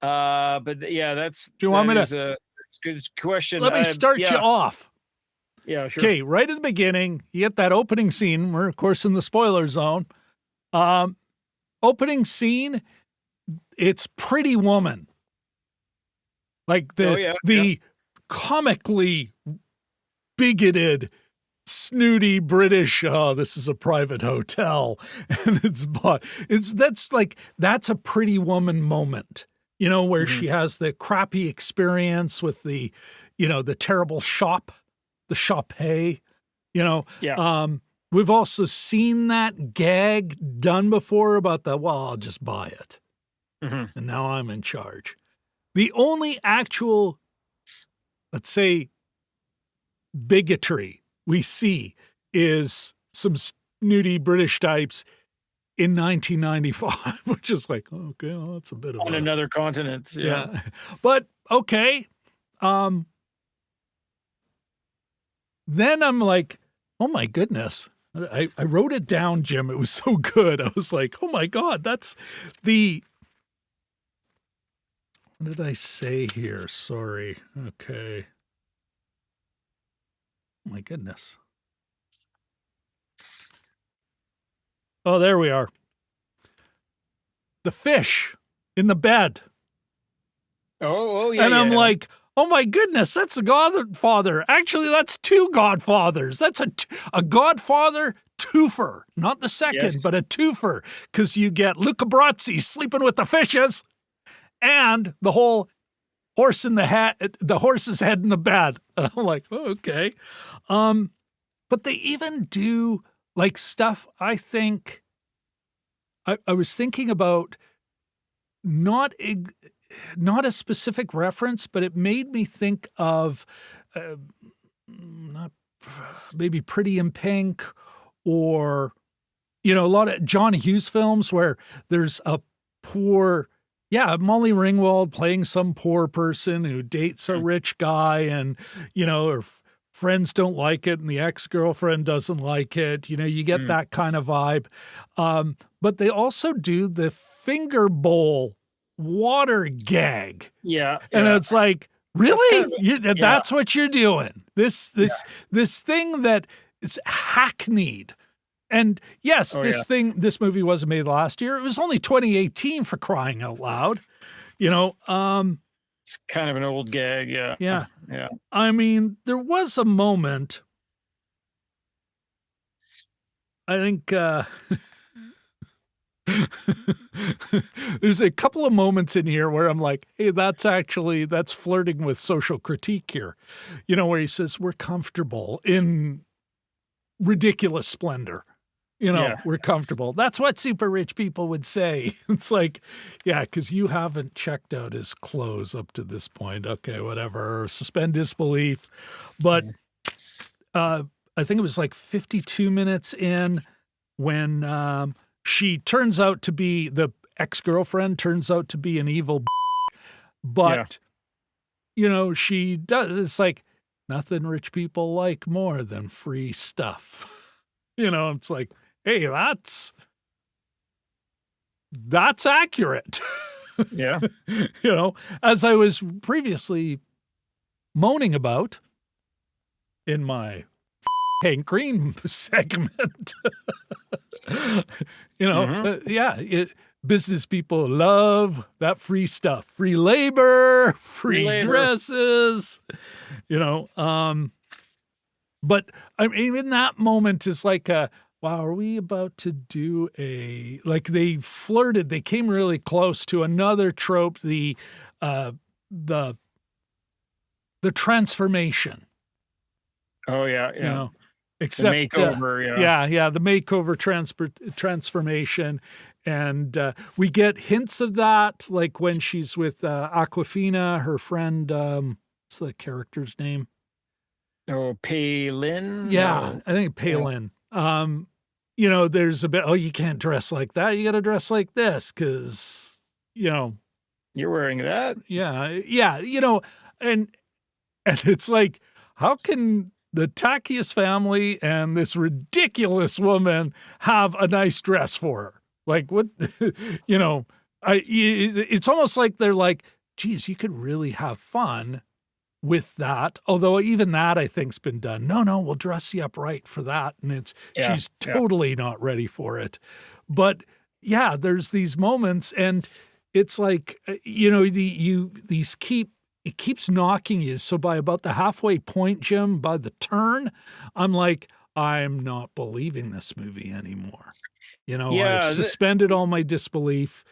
But yeah, do you want me to? A good question. Let me start you off. Yeah, sure. Okay, right at the beginning, you get that opening scene. We're of course in the spoiler zone. Opening scene, it's Pretty Woman. Like the comically bigoted, snooty British, this is a private hotel, and that's a Pretty Woman moment, where she has the crappy experience with the terrible shop, the shop-hay, we've also seen that gag done before about I'll just buy it. And now I'm in charge. The only actual, let's say, bigotry we see is some snooty British types in 1995, which is like, okay, well, that's a bit of on another continent. Yeah. But okay. Then I'm like, oh my goodness. I wrote it down, Jim. It was so good. I was like, oh my God, that's what did I say here? Sorry. Okay. Oh my goodness. Oh, there we are. The fish in the bed. Oh yeah. And I'm like, oh my goodness, that's a godfather. Actually, that's two godfathers. That's a godfather twofer. Not the second, but a twofer. Because you get Luca Brasi sleeping with the fishes and the whole the horse's head in the bed. And I'm like, oh, okay. But they even do like stuff. I think I was thinking about not a specific reference, but it made me think of not maybe Pretty in Pink, or a lot of John Hughes films where there's a poor, Molly Ringwald playing some poor person who dates a rich guy, and her friends don't like it and the ex-girlfriend doesn't like it. You get that kind of vibe. But they also do the finger bowl water gag. Yeah. And it's like, really? That's yeah. what you're doing. This thing that is hackneyed. And yes, this movie wasn't made last year. It was only 2018, for crying out loud. It's kind of an old gag. Yeah. Yeah. Yeah. I mean, there was a moment, I think, there's a couple of moments in here where I'm like, hey, that's flirting with social critique here. Where he says, we're comfortable in ridiculous splendor. We're comfortable. That's what super rich people would say. It's like, yeah, because you haven't checked out his clothes up to this point. Okay, whatever. Suspend disbelief. But I think it was like 52 minutes in when she turns out to be, the ex-girlfriend turns out to be an evil but, she does. It's like, nothing rich people like more than free stuff. It's like, hey, that's accurate. Yeah. As I was previously moaning about in my Hank Green segment. Business people love that free stuff, free labor, free dresses, but I mean, in that moment, it's like, wow, are we about to do they flirted, they came really close to another trope, the transformation. Oh, yeah. Except the makeover, the makeover transformation. And we get hints of that, like when she's with Aquafina, her friend, what's the character's name? Oh, Palin? Yeah, I think Palin. There's a bit, you can't dress like that. You got to dress like this because, you're wearing that. Yeah. And it's like, how can the Takius family and this ridiculous woman have a nice dress for her? Like, what, it's almost like they're like, geez, you could really have fun with that. Although even that, I think, has been done. No, we'll dress you up right for that. And she's totally not ready for it. But yeah, there's these moments, and it's like, it keeps knocking you. So by about the halfway point, Jim, by the turn, I'm like, I'm not believing this movie anymore. I've suspended all my disbelief.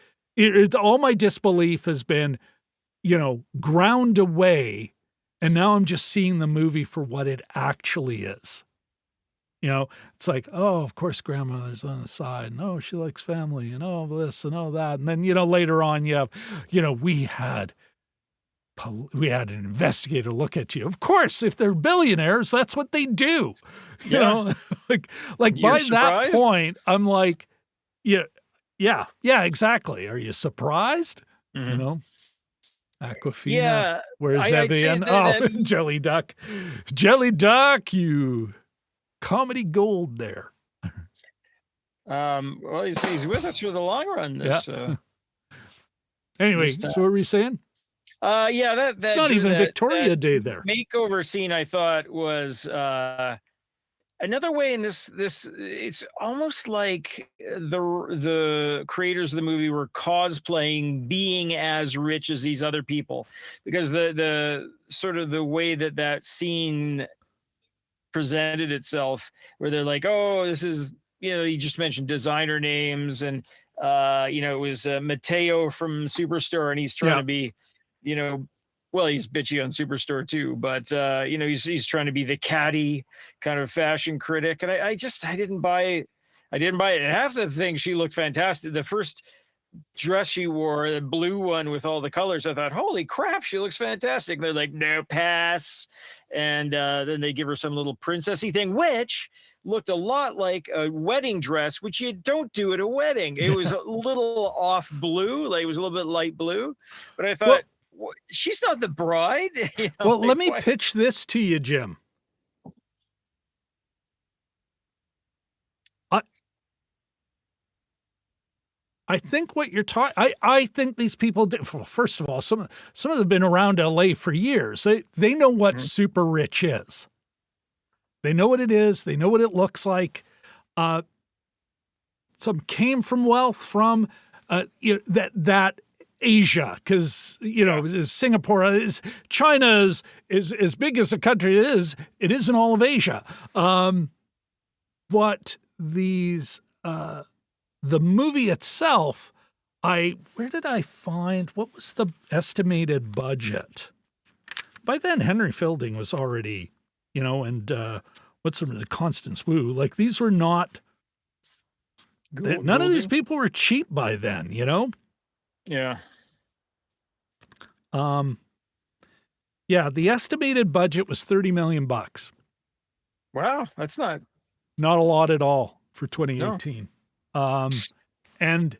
All my disbelief has been, ground away. And now I'm just seeing the movie for what it actually is. It's like, oh, of course, grandmother's on the side. And, oh, she likes family, and all this and all that. And then, later on you have, we had an investigator look at you. Of course, if they're billionaires, that's what they do. You know, like by surprised? that point, I'm like, yeah, exactly. Are you surprised? Mhm. Aquafina. Yeah, Where's I'd say Evian? that- Jelly Duck, you comedy gold there. Well, he's with us for the long run. Anyway, this so what were you saying? That It's not even Victoria Day there. makeover scene I thought was another way in this it's almost like the creators of the movie were cosplaying being as rich as these other people, because the sort of the way that scene presented itself, where they're like, oh, this is, you just mentioned designer names, and it was Mateo from Superstore, and he's trying to be well, he's bitchy on Superstore too, but he's trying to be the catty kind of fashion critic, and I didn't buy. I didn't buy it. And half the thing, she looked fantastic. The first dress she wore, the blue one with all the colors, I thought, holy crap, she looks fantastic. They're like, no, pass. And then they give her some little princessy thing, which looked a lot like a wedding dress, which you don't do at a wedding. It was a little off blue, like it was a little bit light blue. But I thought, she's not the bride. Well, let me pitch this to you, Jim. I think what you're talking, I think these people did. Well, first of all, some of them have been around LA for years. They know what super rich is. They know what it is. They know what it looks like. Some came from wealth from that Asia, because Singapore is China is as big as a country it is in all of Asia. But these the movie itself, where did I find, what was the estimated budget? By then, Henry Fielding was already, and what's the Constance Wu? Like, these were not, none of these people were cheap by then, Yeah. Yeah, the estimated budget was $30 million. Wow, that's not a lot at all for 2018. No. And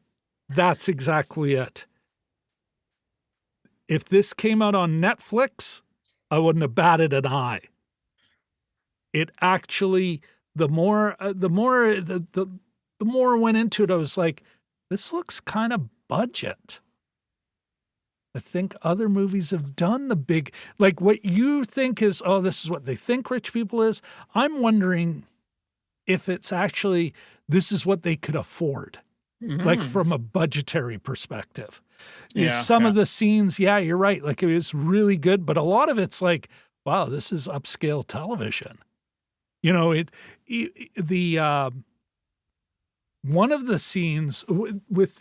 that's exactly it. If this came out on Netflix, I wouldn't have batted an eye. It actually, the more went into it, I was like, this looks kind of budget. I think other movies have done the big, like what you think is, oh, this is what they think rich people is. I'm wondering if it's actually, this is what they could afford, like from a budgetary perspective. Some of the scenes, you're right. Like it was really good, but a lot of it's like, wow, this is upscale television. One of the scenes with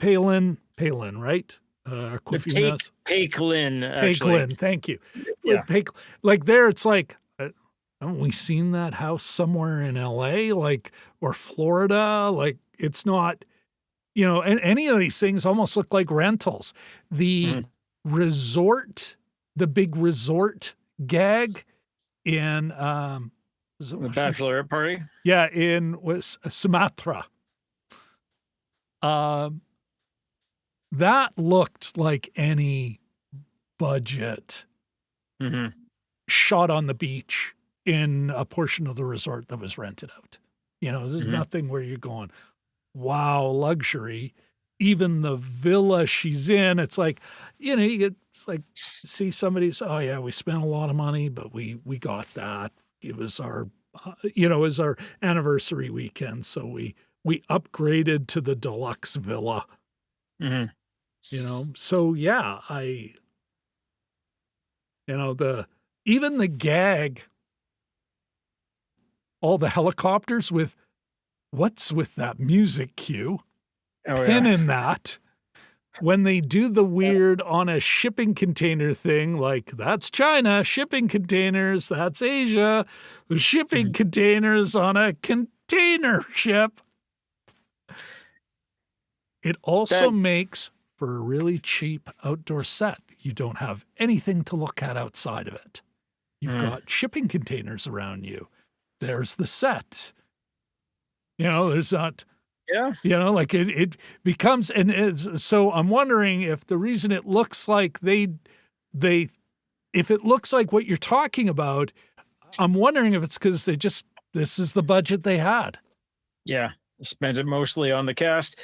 Palin, right? Palin, Palin, thank you. Yeah. Like there, it's like, haven't we seen that house somewhere in LA, or Florida? Like it's not, and any of these things almost look like rentals. The resort, the big resort gag in, the bachelorette party? Yeah, was Sumatra. That looked like any budget shot on the beach in a portion of the resort that was rented out. There's nothing where you're going, wow, luxury. Even the villa she's in, it's like, it's like see somebody's, oh yeah, we spent a lot of money, but we got that. It was our, it was our anniversary weekend. So we upgraded to the deluxe villa. So yeah, even the gag, all the helicopters what's with that music cue? In that, when they do the weird on a shipping container thing, like that's China, shipping containers, that's Asia, the shipping containers on a container ship. It also makes for a really cheap outdoor set. You don't have anything to look at outside of it. You've got shipping containers around you. There's the set. There's not, like it becomes, so I'm wondering if the reason it looks like if it looks like what you're talking about, I'm wondering if it's because this is the budget they had. Yeah. Spent it mostly on the cast.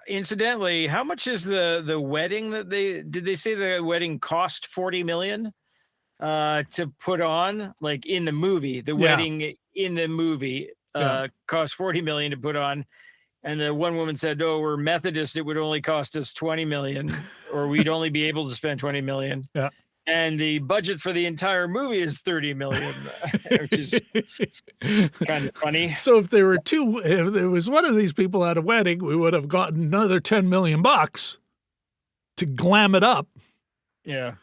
Incidentally, how much is the wedding that did they say the wedding cost $40 million to put on, like in the movie? The wedding in the movie cost $40 million to put on, and the one woman said, "Oh, we're Methodist; it would only cost us $20 million, or we'd only be able to spend $20 million." Yeah. And the budget for the entire movie is $30 million, which is kind of funny. So if there was one of these people at a wedding, we would have gotten another $10 million. to glam it up. Yeah.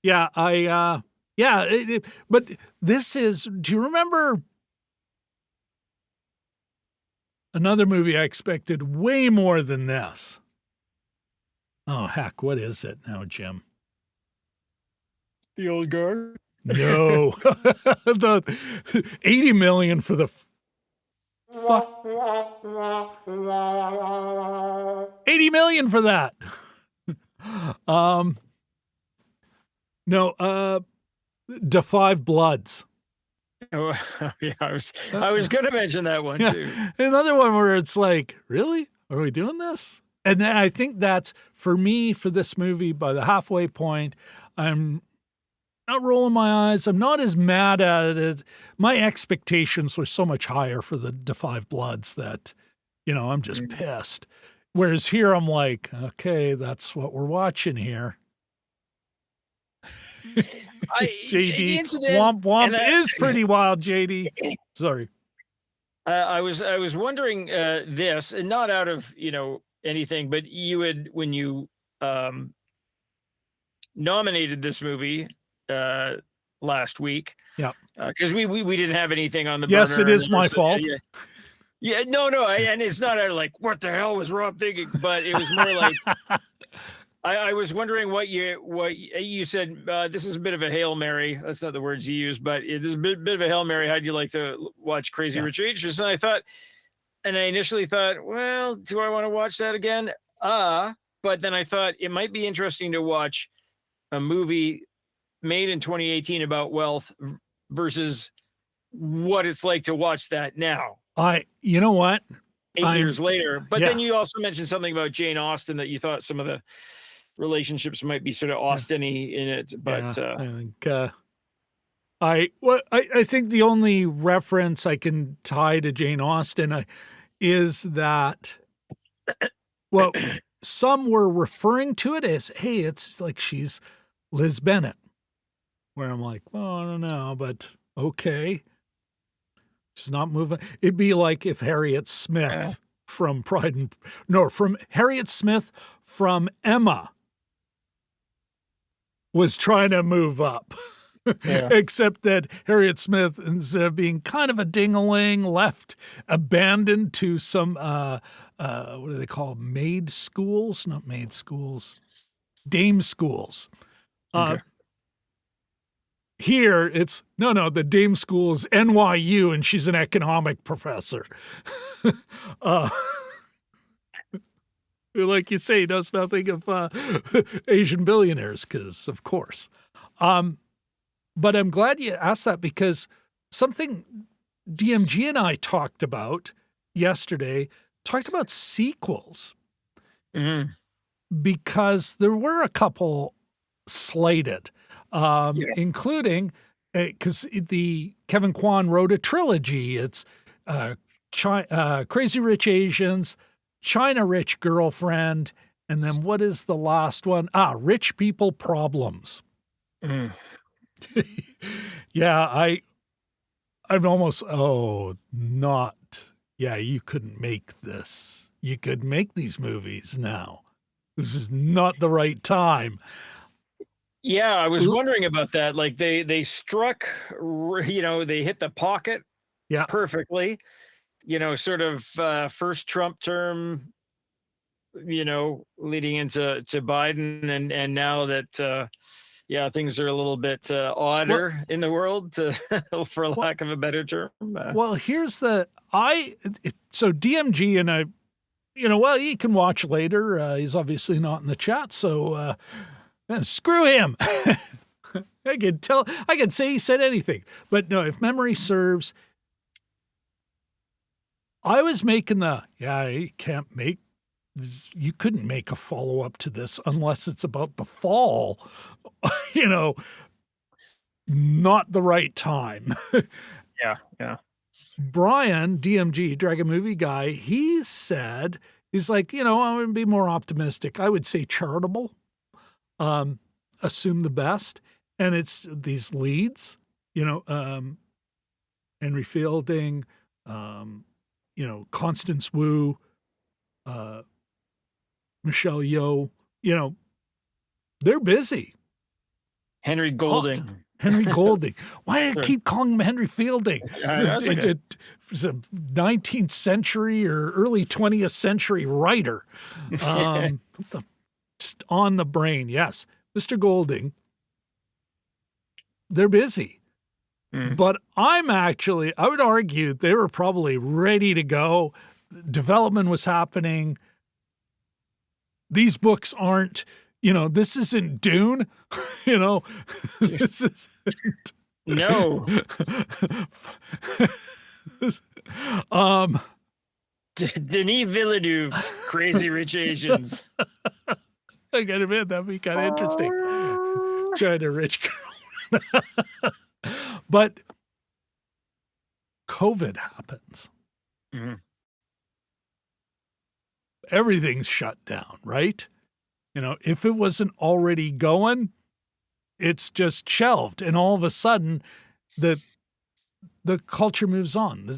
Yeah, but this is, do you remember another movie I expected way more than this? Oh, heck, what is it now, Jim? The Old Guard. No. The 80 million for the fuck. 80 million for that. No, Da Five Bloods. Oh, yeah, I was going to mention that one Yeah. too. Another one where it's like, really? Are we doing this? And then I think that's, for me, for this movie, by the halfway point, I'm not rolling my eyes. I'm not as mad at it. My expectations were so much higher for the Da Five Bloods that, I'm just pissed. Whereas here I'm like, okay, that's what we're watching here. JD, Womp Womp is pretty wild, JD. Sorry. I was wondering this, and not out of anything, but you had, when you nominated this movie last week. Yeah. Because we didn't have anything on the yes, burner. It is my fault. Yeah, no, and it's not like, what the hell was Rob thinking? But it was more like, I was wondering what you said. This is a bit of a Hail Mary. That's not the words you used, but this is a bit of a Hail Mary. How'd you like to watch Crazy Rich Asians? And I initially thought, well, do I want to watch that again? But then I thought it might be interesting to watch a movie made in 2018 about wealth versus what it's like to watch that now. You know what? 8 years later. But then you also mentioned something about Jane Austen, that you thought some of the relationships might be sort of Austen-y in it. But I think the only reference I can tie to Jane Austen is that, well, some were referring to it as, hey, it's like she's Liz Bennet, where I'm like, well, I don't know, but okay. She's not moving. It'd be like if Harriet Smith from Harriet Smith from Emma was trying to move up. Yeah. Except that Harriet Smith, instead of being kind of a ding-a-ling, left abandoned to some, what do they call them? Maid schools? Not maid schools. Dame schools. Okay. Here, it's, no, the dame school is NYU, and she's an economic professor. Like you say, knows nothing of Asian billionaires, because, of course. But I'm glad you asked that, because something DMG and I talked about yesterday, talked about sequels. Mm-hmm. Because there were a couple slated. Including, because the Kevin Kwan wrote a trilogy. It's Crazy Rich Asians, China Rich Girlfriend, and then what is the last one? Rich People Problems. Mm. Yeah, I'm almost, you couldn't make this. You could make these movies now. This is not the right time. Yeah, I was wondering about that. Like they struck, they hit the pocket perfectly, sort of first Trump term, leading into Biden. And now that, things are a little bit odder in the world, for lack of a better term. Well, here's so DMG and I, he can watch later. He's obviously not in the chat, so screw him. I can say he said anything. But no, if memory serves, I was making you couldn't make a follow-up to this unless it's about the fall, not the right time. Yeah. Brian, DMG, Dragon Movie Guy, he said, he's like, I'm going to be more optimistic. I would say charitable. Assume the best. And it's these leads, Henry Fielding, Constance Wu, Michelle Yeoh, They're busy. Henry Hot. Golding. Henry Golding. Why do I Sure. keep calling him Henry Fielding? That's okay. It was a 19th century or early 20th century writer. Just on the brain. Yes, Mr. Golding. They're busy. But I would argue they were probably ready to go. Development was happening. These books aren't, this isn't Dune, this isn't. No. Denis Villeneuve, Crazy Rich Asians. I gotta admit, that'd be kind of interesting. China rich girl. But COVID happens. Everything's shut down, right? If it wasn't already going, it's just shelved. And all of a sudden, the culture moves on.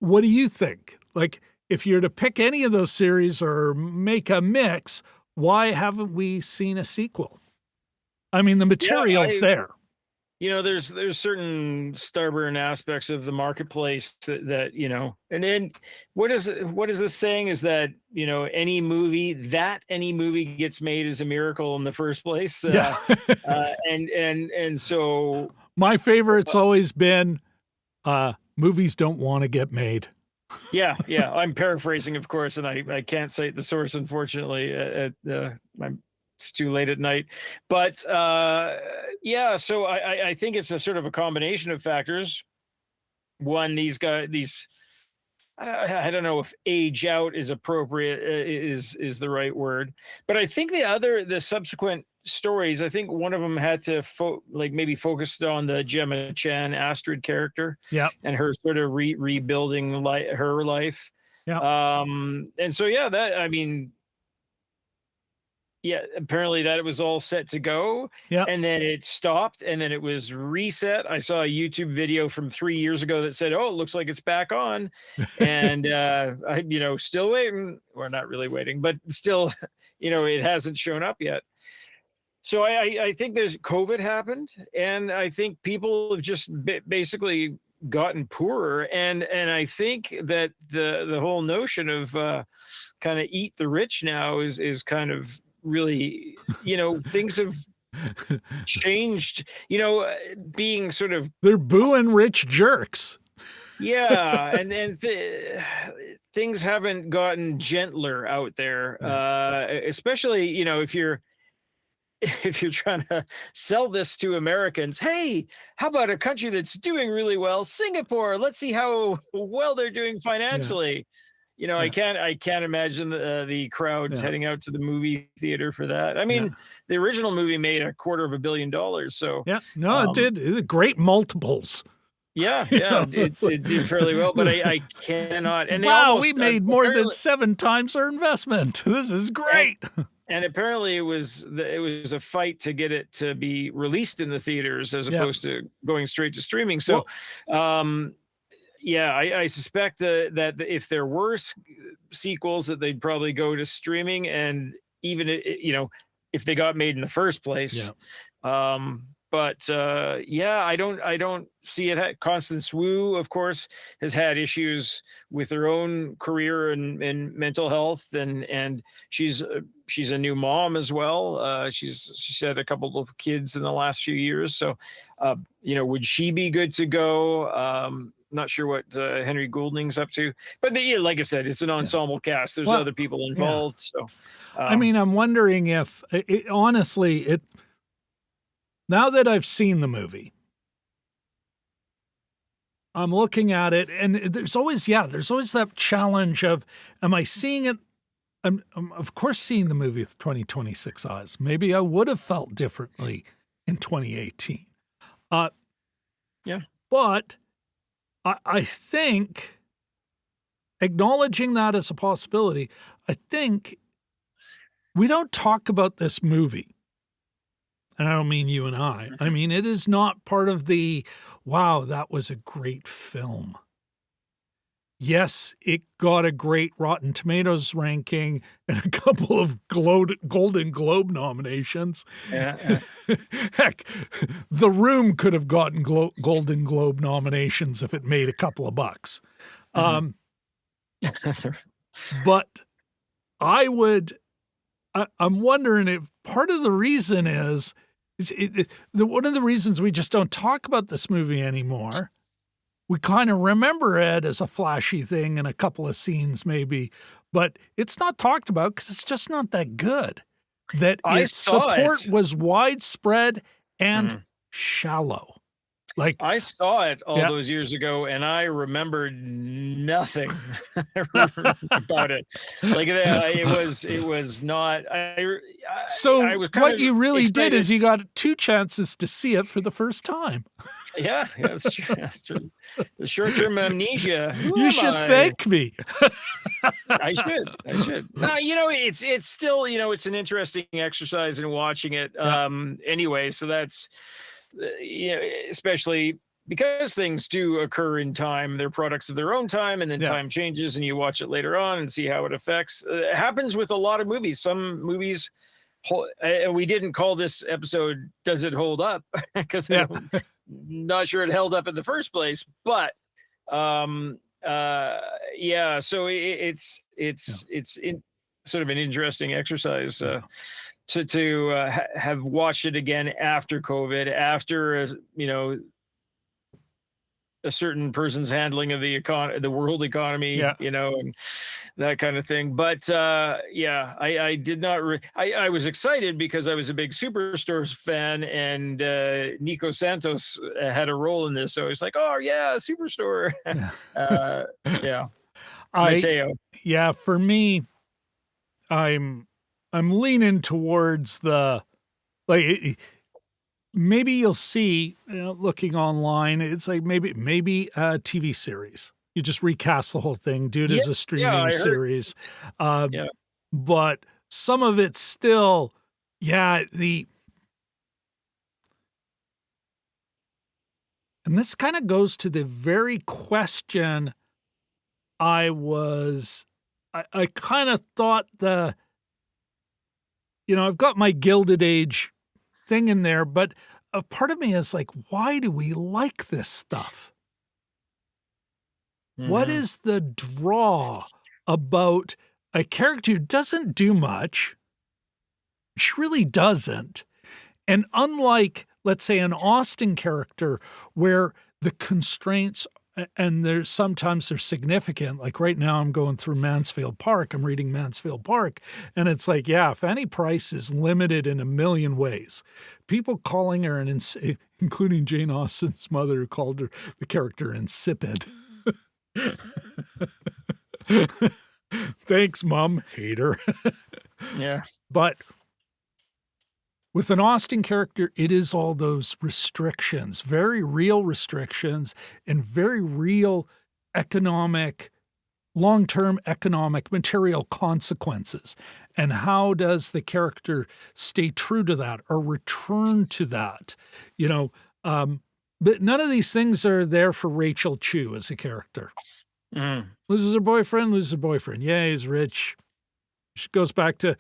What do you think? Like, if you're to pick any of those series or make a mix, why haven't we seen a sequel? I mean, the material's there. There's certain stubborn aspects of the marketplace that and then what is this saying is that any movie gets made is a miracle in the first place. And so my favorite's always been movies don't want to get made. Yeah, I'm paraphrasing, of course, and I can't cite the source, unfortunately. It's too late at night, but so I think it's a sort of a combination of factors. One, these I don't know if age out is appropriate, is the right word, but I think the subsequent stories, I think one of them had to maybe focused on the Gemma Chan Astrid character, and her sort of rebuilding her life, and so apparently that it was all set to go, and then it stopped, and then it was reset. I saw a YouTube video from 3 years ago that said, "Oh, it looks like it's back on," and I, still waiting, or not really waiting, but still, it hasn't shown up yet. So I think there's COVID happened, and I think people have just basically gotten poorer, and I think that the whole notion of kind of eat the rich now is kind of really, things have changed, being sort of, they're booing rich jerks. and things haven't gotten gentler out there, especially, if you're trying to sell this to Americans. Hey, how about a country that's doing really well, Singapore? Let's see how well they're doing financially. I can't imagine the crowds heading out to the movie theater for that. I mean, the original movie made $250 million. So it did. It did great multiples. It did fairly well, but I cannot. And we made more than 7 times our investment. This is great. And apparently it was a fight to get it to be released in the theaters as opposed to going straight to streaming. So, I suspect that if there were sequels, that they'd probably go to streaming, and even if they got made in the first place. But I don't see it. Constance Wu, of course, has had issues with her own career and mental health, and she's a new mom as well. She's had a couple of kids in the last few years. So, would she be good to go? Not sure what Henry Golding's up to, but like I said, it's an ensemble cast. There's other people involved. So, I mean, I'm wondering if honestly, now that I've seen the movie, I'm looking at it, and there's always that challenge of, am I seeing it? I'm of course seeing the movie with 2026 eyes. Maybe I would have felt differently in 2018. But I think, acknowledging that as a possibility, I think we don't talk about this movie. And I don't mean you and I. I mean, it is not part of the, wow, that was a great film. Yes, it got a great Rotten Tomatoes ranking and a couple of Golden Globe nominations. Yeah, Heck, The Room could have gotten Golden Globe nominations if it made a couple of bucks. Mhm. But I'm wondering if part of the reason is one of the reasons we just don't talk about this movie anymore. We kind of remember it as a flashy thing in a couple of scenes maybe, but it's not talked about because it's just not that good. That I its saw support it. was widespread and Mhm. shallow. Like, I saw it all yeah, those years ago, and I remembered nothing about it. Like, it was not I so was kind what of you really did excited. is you got 2 chances to see it for the first time. Yeah, that's true, that's true. The short-term amnesia. Who You am should I? thank me. I should. I should. No, it's still, it's an interesting exercise in watching it. Yeah, Anyway, so that's especially because things do occur in time. They're products of their own time, and then yeah, time changes, and you watch it later on and see how it affects. It happens with a lot of movies. Some movies, and we didn't call this episode "Does it hold up?" because yeah, not sure it held up in the first place, but um yeah, so yeah, it's sort of an interesting exercise yeah, to have watched it again after COVID, after a certain person's handling of the world economy, yeah. and that kind of thing. But yeah, I did not. I was excited because I was a big Superstore fan, and Nico Santos had a role in this, so I was like, oh yeah, Superstore. Yeah. uh, yeah, I Mateo. yeah, for me, I'm I'm leaning towards the like maybe you'll see, looking online, it's like maybe a TV series. You just recast the whole thing, do it Yeah, as a yeah, streaming I heard. series. Uh, Yeah. but some of it's still, yeah, and this kind of goes to the very question I kind of thought I've got my Gilded Age thing in there, but a part of me is like, why do we like this stuff? What Hmm. is the draw about a character who doesn't do much? She really doesn't. And unlike, let's say, an Austen character where the constraints and sometimes they're significant. Like right now, I'm going through Mansfield Park. I'm reading Mansfield Park, and it's like, yeah, Fanny Price is limited in a million ways. People calling her including Jane Austen's mother, who called her the character insipid. Thanks, Mom. Hater. Yeah. But with an Austen character, it is all those restrictions, very real restrictions and very real economic, long-term economic material consequences. And how does the character stay true to that or return to that? But none of these things are there for Rachel Chu as a character. Mhm. Loses her boyfriend, loses her boyfriend. Yeah, he's rich. She goes back to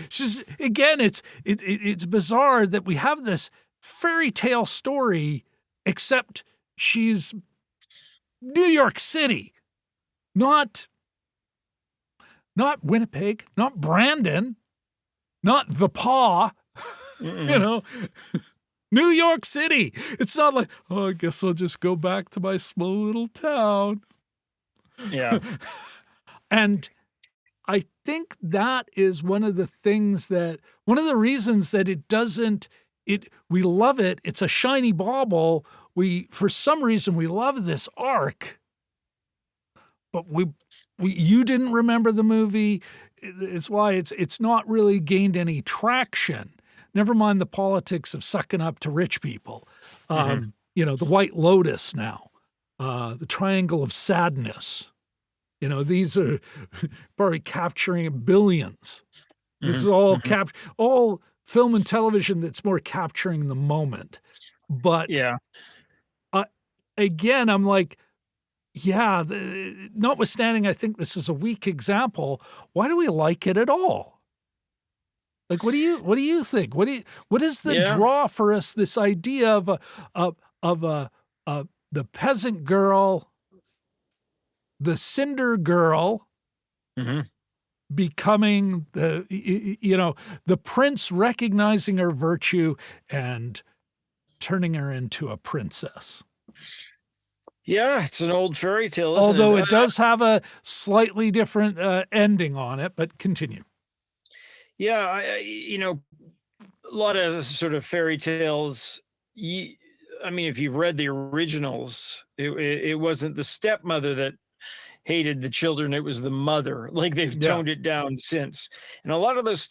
she's again, it's bizarre that we have this fairy tale story, except she's New York City, not Winnipeg, not Brandon, not the Paw, you Mm-mm. know, New York City. It's not like, oh, I guess I'll just go back to my small little town. Yeah. And I think that is one of the reasons that we love it. It's a shiny bauble. For some reason, we love this arc, but you didn't remember the movie. It's why it's not really gained any traction. Never mind the politics of sucking up to rich people. Mhm. The White Lotus now, the Triangle of Sadness. These are probably capturing billions. This is Mhm. all Mhm. all film and television that's more capturing the moment. But Yeah. again, I'm like, yeah, notwithstanding, I think this is a weak example. Why do we like it at all? Like, what do you think? What is the Yeah. draw for us? This idea of of a the peasant girl, the cinder girl Hmm. becoming the prince recognizing her virtue and turning her into a princess. Yeah, it's an old fairy tale, isn't it? Although it does have a slightly different ending on it, but continue. Yeah, a lot of sort of fairy tales. ye- I mean, if you've read the originals, it wasn't the stepmother that hated the children, it was the mother. Like, they've Yeah. toned it down since. And a lot of those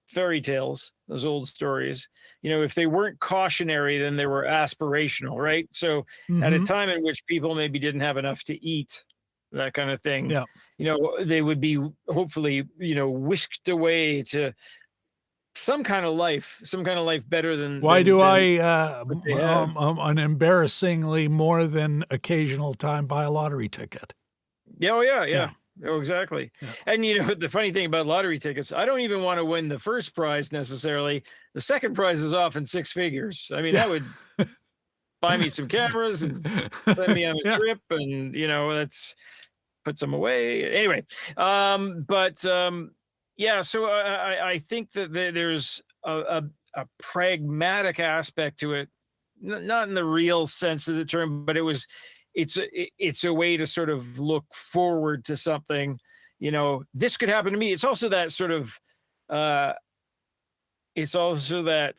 fairy tales, those old stories, if they weren't cautionary, then they were aspirational, right? So at a Hmm. time in which people maybe didn't have enough to eat, that kind of thing, Yeah. they would be hopefully, whisked away to some kind of life better than Why do than I what they have. an embarrassingly more than occasional time buy a lottery ticket? Yeah, oh yeah, Yeah. yeah. Oh, exactly. Yeah. And the funny thing about lottery tickets, I don't even want to win the first prize necessarily. The second prize is often six figures. I mean, Yeah. that would buy me some cameras and send me on a Yeah. trip, and that's put some away. Anyway, but yeah, so I think that there's a pragmatic aspect to it, not in the real sense of the term, but it's a way to sort of look forward to something. This could happen to me. It's also that sort of uh, it's also that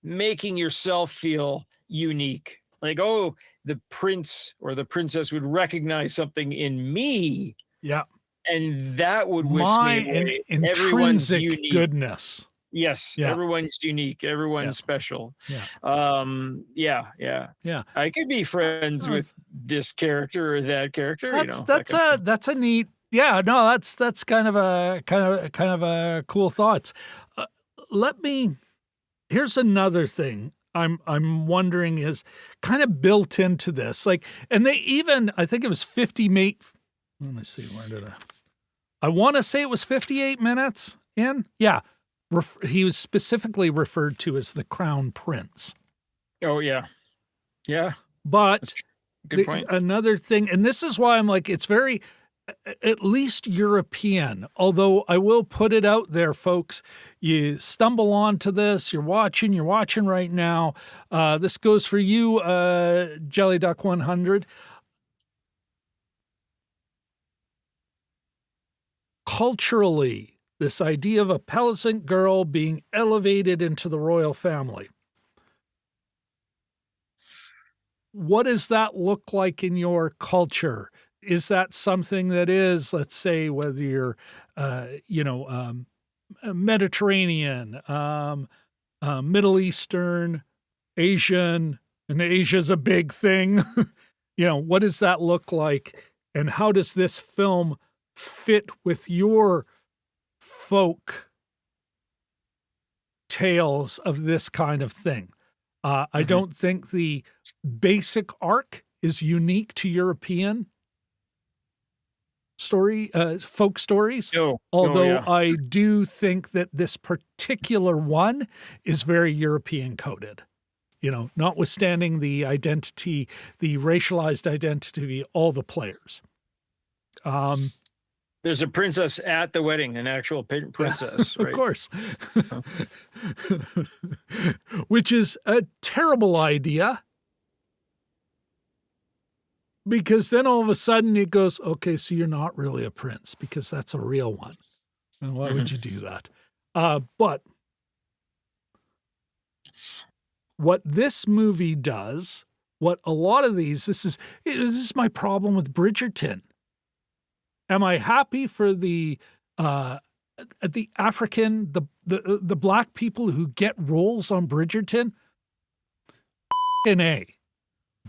making yourself feel unique. Like, oh, the prince or the princess would recognize something in me, Yeah. and that would whisk My me away. Everyone's intrinsic unique. goodness. Yes, Yeah. everyone's unique. Yeah. Everyone's special. Yeah. Yeah, yeah. Yeah. I could be friends Uh, with this character or that character, that kind of thing. that's a neat, yeah, no, that's kind of a cool thoughts. Uh, let me Here's another thing I'm wondering is kind of built into this. Like, and they even, I think it was 50 mate. Let me see, where did I want to say it was 58 minutes in. Yeah. He was specifically referred to as the crown prince. Oh yeah, yeah. That's But true. Good point. another thing, and this is why I'm like, it's very, at least European, although I will put it out there, folks. You stumble onto this, you're watching right now. This goes for you, Jelly Duck 100. Culturally, this idea of a peasant girl being elevated into the royal family. What does that look like in your culture? Is that something that is, let's say, whether you're, Mediterranean, Middle Eastern, Asian, and Asia's a big thing. What does that look like? And how does this film fit with your folk tales of this kind of thing? I Mhm. don't think the basic arc is unique to European folk stories, Oh, oh although yeah. I do think that this particular one is very European coded. Notwithstanding the identity, the racialized identity, all the players. There's a princess at the wedding, an actual Yeah, princess, of right? course. Oh. Which is a terrible idea because then all of a sudden it goes, okay, so you're not really a prince because that's a real one. And why Mhm. would you do that? But what this movie does, what a lot of this is my problem with Bridgerton. Am I happy for the African, the black people who get roles on Bridgerton? F***ing A.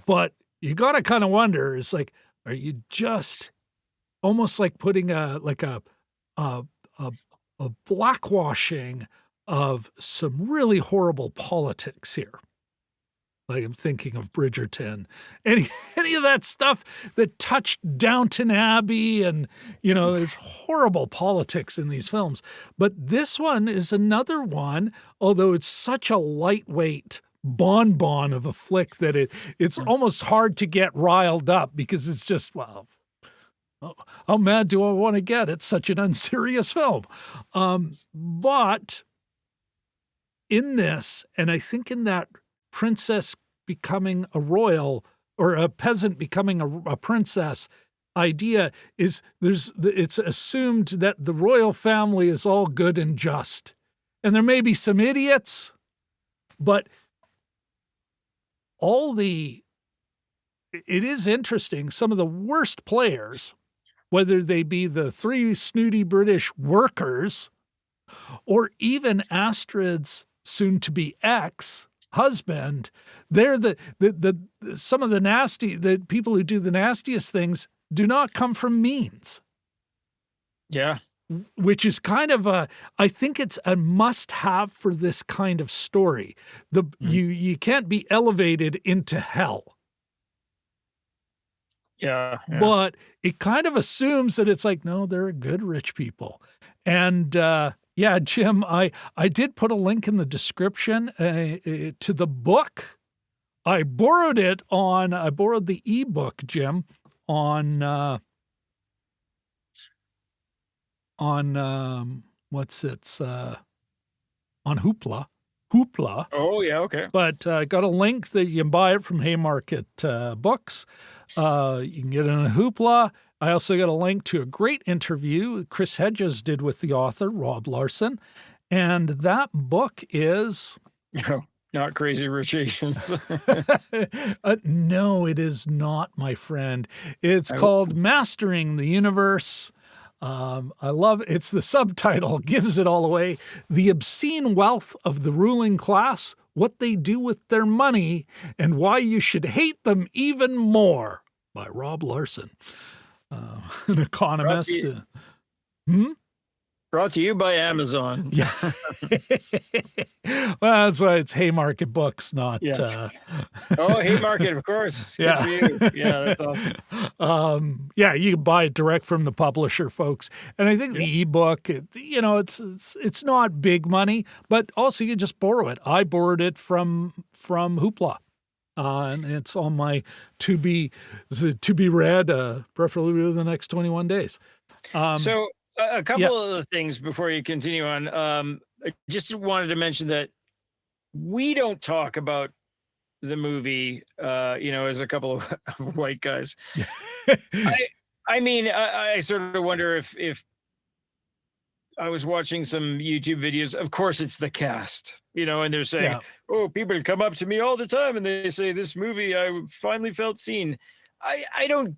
But you gotta kind of wonder, it's like, are you just almost like putting a a, a, a blackwashing of some really horrible politics here? Like I'm thinking of Bridgerton, any of that stuff that touched Downton Abbey, and there's horrible politics in these films. But this one is another one, although it's such a lightweight bonbon of a flick that it's almost hard to get riled up, because it's just, well, how mad do I want to get? It's such an unserious film. But in this, and I think in that princess becoming a royal, or a peasant becoming a princess idea, is it's assumed that the royal family is all good and just. And there may be some idiots, but it is interesting. Some of the worst players, whether they be the three snooty British workers or even Astrid's soon-to-be ex-husband, they're some of the people who do the nastiest things do not come from means. Yeah. Which is kind of I think it's a must-have for this kind of story. You can't be elevated into hell. Yeah. But it kind of assumes that it's like, no, they're good rich people. And Jim, I did put a link in the description to the book. I borrowed the ebook, Jim, on Hoopla. Oh yeah, okay. But got a link that you can buy it from Haymarket Books. You can get it on Hoopla. I also got a link to a great interview Chris Hedges did with the author, Rob Larson. And that book is... Not Crazy Rich Asians. No, it is not, my friend. It's called Mastering the Universe. I love it. It's the subtitle gives it all away. The obscene wealth of the ruling class, what they do with their money, and why you should hate them even more, by Rob Larson, an economist. Brought to you by Amazon. Yeah. Well, that's why it's Haymarket Books, not... Oh, Haymarket, of course. Good for you. Yeah, that's awesome. You can buy it direct from the publisher, folks. And I think the ebook, it's not big money, but also you just borrow it. I borrowed it from Hoopla. And it's on my to be read, preferably within the next 21 days. So a couple of things before you continue on. I just wanted to mention that we don't talk about the movie, as a couple of white guys. I sort of wonder if I was watching some YouTube videos. Of course, it's the cast, and they're saying, "Oh, people come up to me all the time and they say this movie I finally felt seen." I don't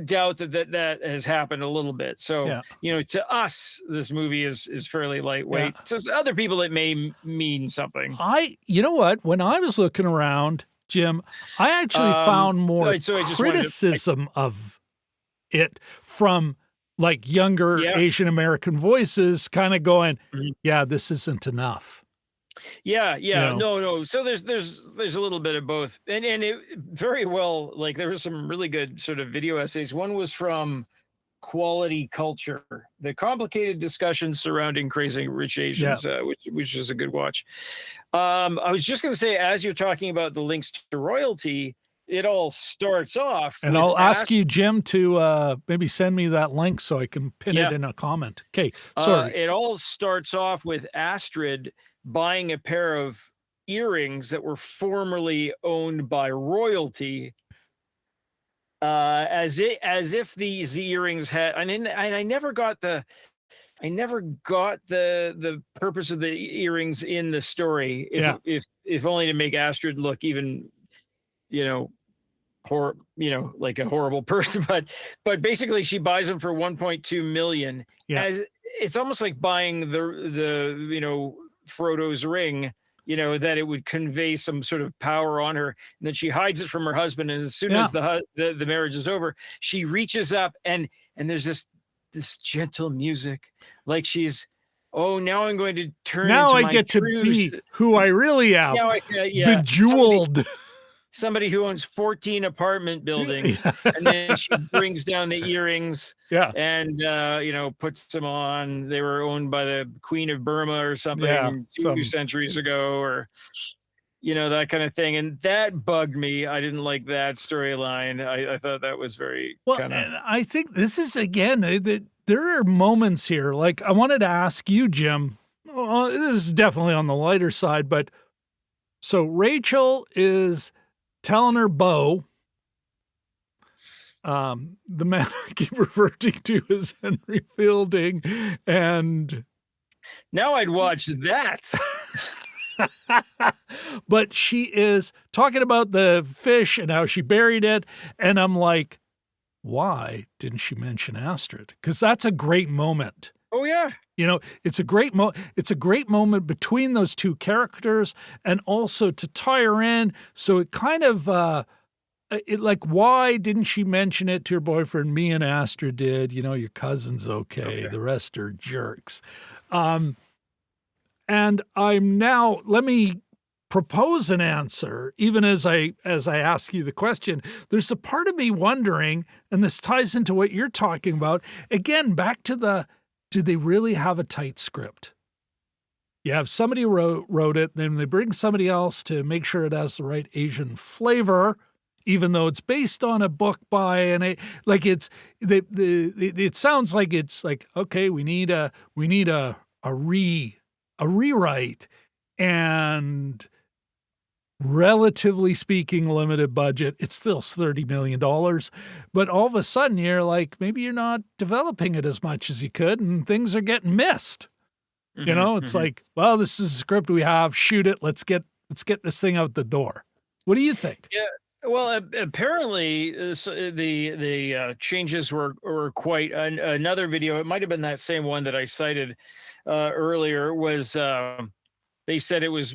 doubt that has happened a little bit. So to us, this movie is fairly lightweight. To other people, it may mean something. You know what? When I was looking around, Jim, I actually found more criticism of it from like younger Asian American voices, kind of going, "Yeah, this isn't enough." No. So there's a little bit of both, and it very well, like there was some really good sort of video essays. One was from Quality Culture, the complicated discussions surrounding Crazy Rich Asians, which is a good watch. I was just going to say, as you're talking about the links to royalty, it all starts off, and I'll ask you, Jim, to maybe send me that link so I can pin it in a comment. Okay, sorry. It all starts off with Astrid buying a pair of earrings that were formerly owned by royalty, as if these earrings had. I never got the purpose of the earrings in the story. If only to make Astrid look even, like a horrible person. But basically, she buys them for 1.2 million. As it's almost like buying the Frodo's ring, that it would convey some sort of power on her, and then she hides it from her husband. And as soon as the marriage is over, she reaches up and there's this gentle music, like she's, now I'm going to turn. Now into I get to be who I really am. Bejeweled. somebody who owns 14 apartment buildings, and then she brings down the earrings Yeah. and puts them on. They were owned by the Queen of Burma or Yeah. something 2 centuries ago, or that kind of thing. And that bugged me. I didn't like that storyline. I thought that was very Well, kind of. and I think this is, again, there are moments here. Like, I wanted to ask you, Jim, this is definitely on the lighter side, but so Rachel is telling her beau, the man I keep referring to as Henry Fielding, and Now I'd watch that. but she is talking about the fish and how she buried it, and I'm like, why didn't she mention Astrid? Because that's a great moment. Oh yeah. It's a great moment between those two characters, and also to tie her in. So it kind of why didn't she mention it to her boyfriend? Me and Astrid did. Your cousin's okay. The rest are jerks. And let me propose an answer, even as I ask you the question. There's a part of me wondering, and this ties into what you're talking about, again, back to do they really have a tight script? You have somebody wrote it, then they bring somebody else to make sure it has the right Asian flavor, even though it's based on a book by it sounds like it's like, okay, we need a rewrite, and relatively speaking, limited budget. It's still $30 million, but all of a sudden you're like, maybe you're not developing it as much as you could, and things are getting missed. It's like, well, this is a script we have, shoot it. Let's get this thing out the door. What do you think? Yeah. Well, apparently the changes were quite. Another video, it might have been that same one that I cited earlier, was they said it was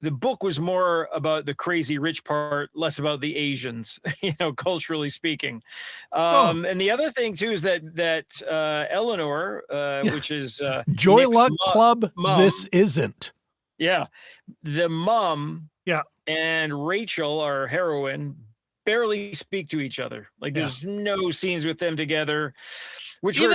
the book was more about the crazy rich part, less about the Asians, culturally speaking. And the other thing too is that Eleanor, which is Joy Nick's Luck Club, mom, this isn't. Yeah, the mom. Yeah. And Rachel, our heroine, barely speak to each other. Like, there's no scenes with them together, which were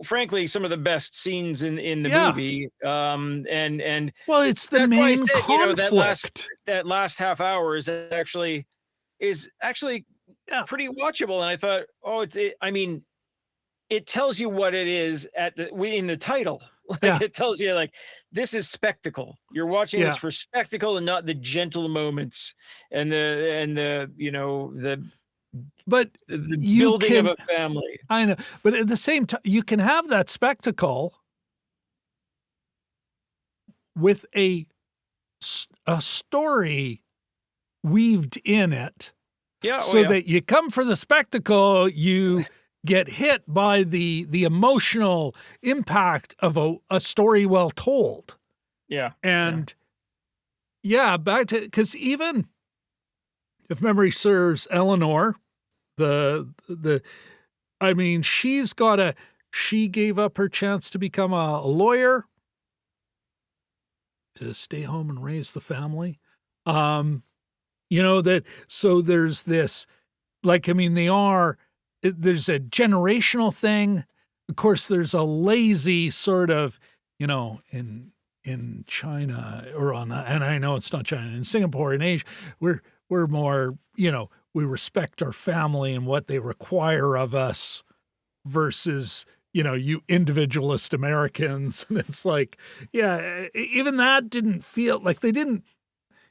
frankly, some of the best scenes in the movie. And well, it's the main conflict. That last half hour is actually pretty watchable. And I thought, it tells you what it is in the title. It tells you, like, this is spectacle. You're watching this for spectacle and not the gentle moments and the building of a family. I know, but at the same time, you can have that spectacle with a story weaved in it. Yeah. That you come for the spectacle, you get hit by the emotional impact of a story well told. Yeah. And back to, because even if memory serves, Eleanor, she gave up her chance to become a lawyer to stay home and raise the family. So there's this, there's a generational thing. Of course, there's a lazy sort of, in China and I know it's not China, in Singapore, in Asia, we're more, we respect our family and what they require of us versus, you individualist Americans. And it's like, even that didn't feel like they didn't,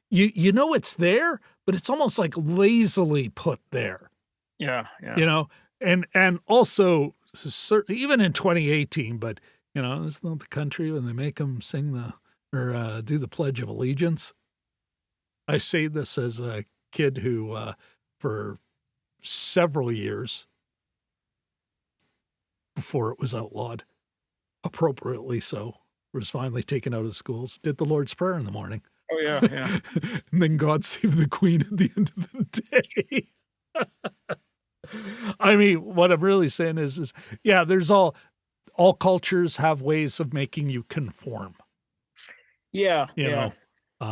it's there, but it's almost like lazily put there. Yeah. And also certainly even in 2018, but it's not the country when they make them sing do the Pledge of Allegiance. I say this as a kid who, for several years before it was outlawed, appropriately so, was finally taken out of schools, did the Lord's Prayer in the morning. Oh yeah. And then God Save the Queen at the end of the day. What I'm really saying is there's all cultures have ways of making you conform. Yeah. You know?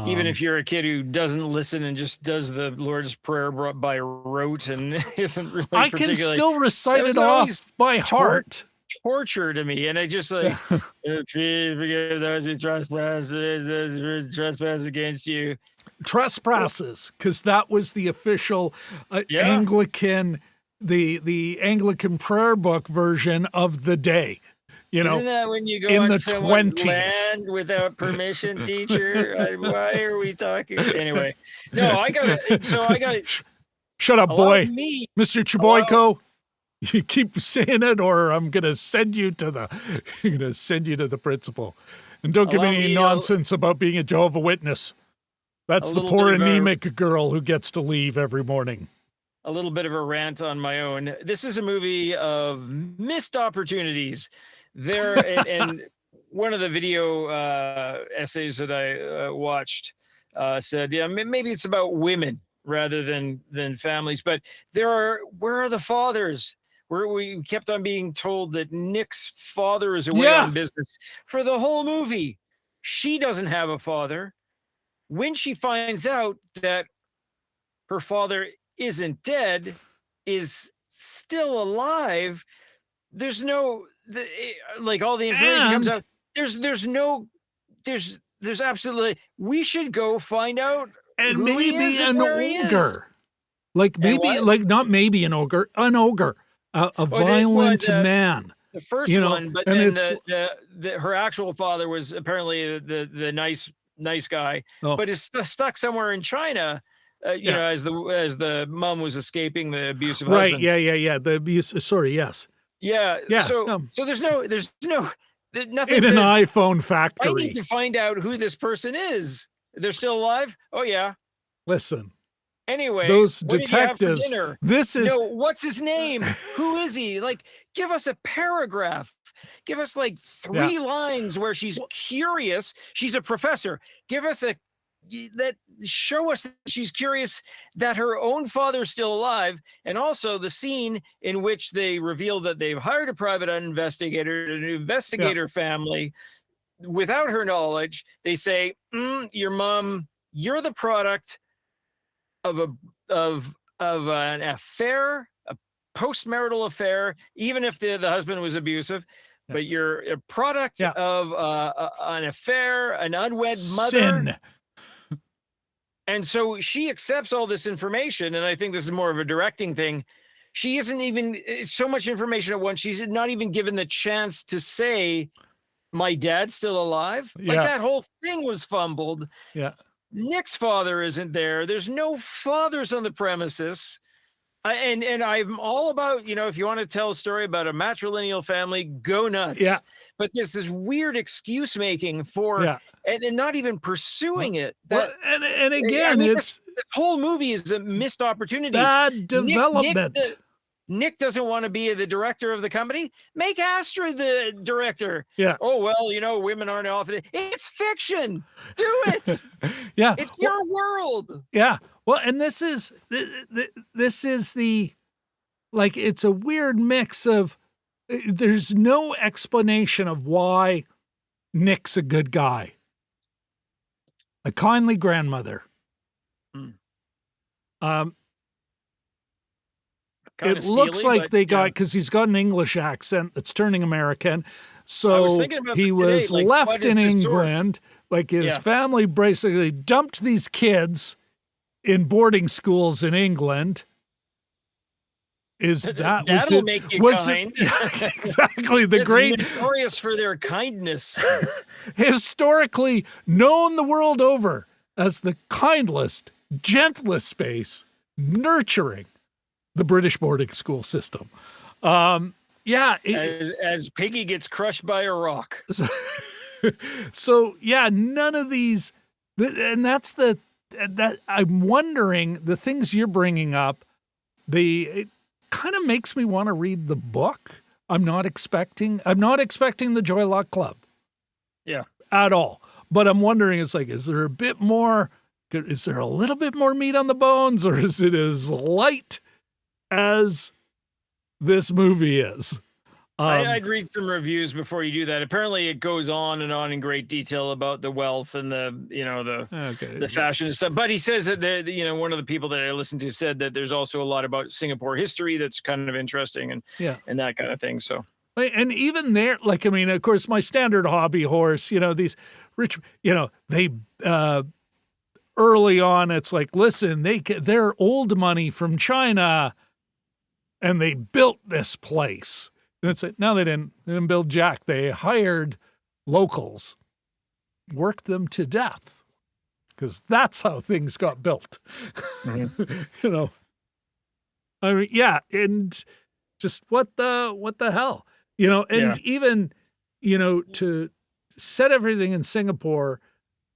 Even if you're a kid who doesn't listen and just does the Lord's Prayer by rote and isn't really I can particularly still recite was it off always by heart. torture to me. And I just like, if you forgive those who trespass against you. Trespasses, because that was the official Yeah. Anglican, the Anglican prayer book version of the day. You know, Isn't that when you go in on the someone's 20s. land without permission, teacher? Why are we talking? Anyway, no, I got it. So I got Shut up, allow boy. me. Mr. Cheboyko, you keep saying it, or I'm gonna send you to the principal. And don't give Allow me any me to- nonsense about being a Jehovah's Witness. That's A the little poor bit of a- anemic girl who gets to leave every morning. A little bit of a rant on my own. This is a movie of missed opportunities. There and one of the video essays that I watched said, yeah, maybe it's about women rather than families. But where are the fathers? Where we kept on being told that Nick's father is away Yeah. on business for the whole movie. She doesn't have a father. When she finds out that her father isn't dead, is still alive, there's no like all the information comes And- out. There's absolutely, we should go find out And who he maybe is an and where he is. ogre. Like maybe, what? like not maybe an ogre, a violent man. The first You know, one, but and then her actual father was apparently the nice guy, Oh. but is stuck somewhere in China. You know, as the mom was escaping the abusive Right? husband. Yeah. The abuse. Sorry. Yes. Yeah. Yeah, So there's nothing In an says iPhone I factory. need to find out who this person is. They're still alive? Oh yeah. Listen, Anyway, those what did you have for detectives. dinner? This is No, what's his name? Who is he? Like, give us a paragraph. Give us like 3 lines where she's curious. She's a professor. Give us show us that she's curious that her own father's still alive, and also the scene in which they reveal that they've hired a private investigator, an investigator family, without her knowledge. They say, "Your mom, you're the product of an affair, a post-marital affair, even if the husband was abusive." But you're a product of an affair, an unwed mother. sin. And so she accepts all this information, and I think this is more of a directing thing. She isn't even so much information at once. She's not even given the chance to say, "My dad's still alive." Like that whole thing was fumbled. Yeah. Nick's father isn't there. There's no fathers on the premises. And I'm all about, if you want to tell a story about a matrilineal family, go nuts. Yeah. But there's this weird excuse making for and not even pursuing it. Well, and again, this whole movie is a missed opportunity. bad development. Nick doesn't want to be the director of the company. Make Astra the director. Yeah. Oh, well, women aren't off it. It's fiction. Do it. Yeah. It's your world. Yeah. Well, and this is the, like, it's a weird mix of, there's no explanation of why Nick's a good guy. A kindly grandmother. It looks like they got, because he's got an English accent that's turning American. So he was left in England. Like his family basically dumped these kids in boarding schools in England. That'll make you kind. Exactly. The great, notorious for their kindness. Historically known the world over as the kindest, gentlest space, nurturing the British boarding school system. As Piggy gets crushed by a rock. So none of these, and that's that I'm wondering, the things you're bringing up, it kind of makes me want to read the book. I'm not expecting the Joy Luck Club. Yeah. At all. But I'm wondering, it's like, is there a little bit more meat on the bones, or is it as light as this movie is? I'd read some reviews before you do that. Apparently, it goes on and on in great detail about the wealth and the fashion and stuff. But he says that one of the people that I listened to said that there's also a lot about Singapore history that's kind of interesting and that kind of thing. So. And even there, like, I mean, of course, my standard hobby horse, these rich, they, early on, it's like, listen, they're old money from China and they built this place. And it's like, no, they didn't build jack. They hired locals, worked them to death because that's how things got built. Mm-hmm. I mean, yeah. And just what the hell? Even, to set everything in Singapore,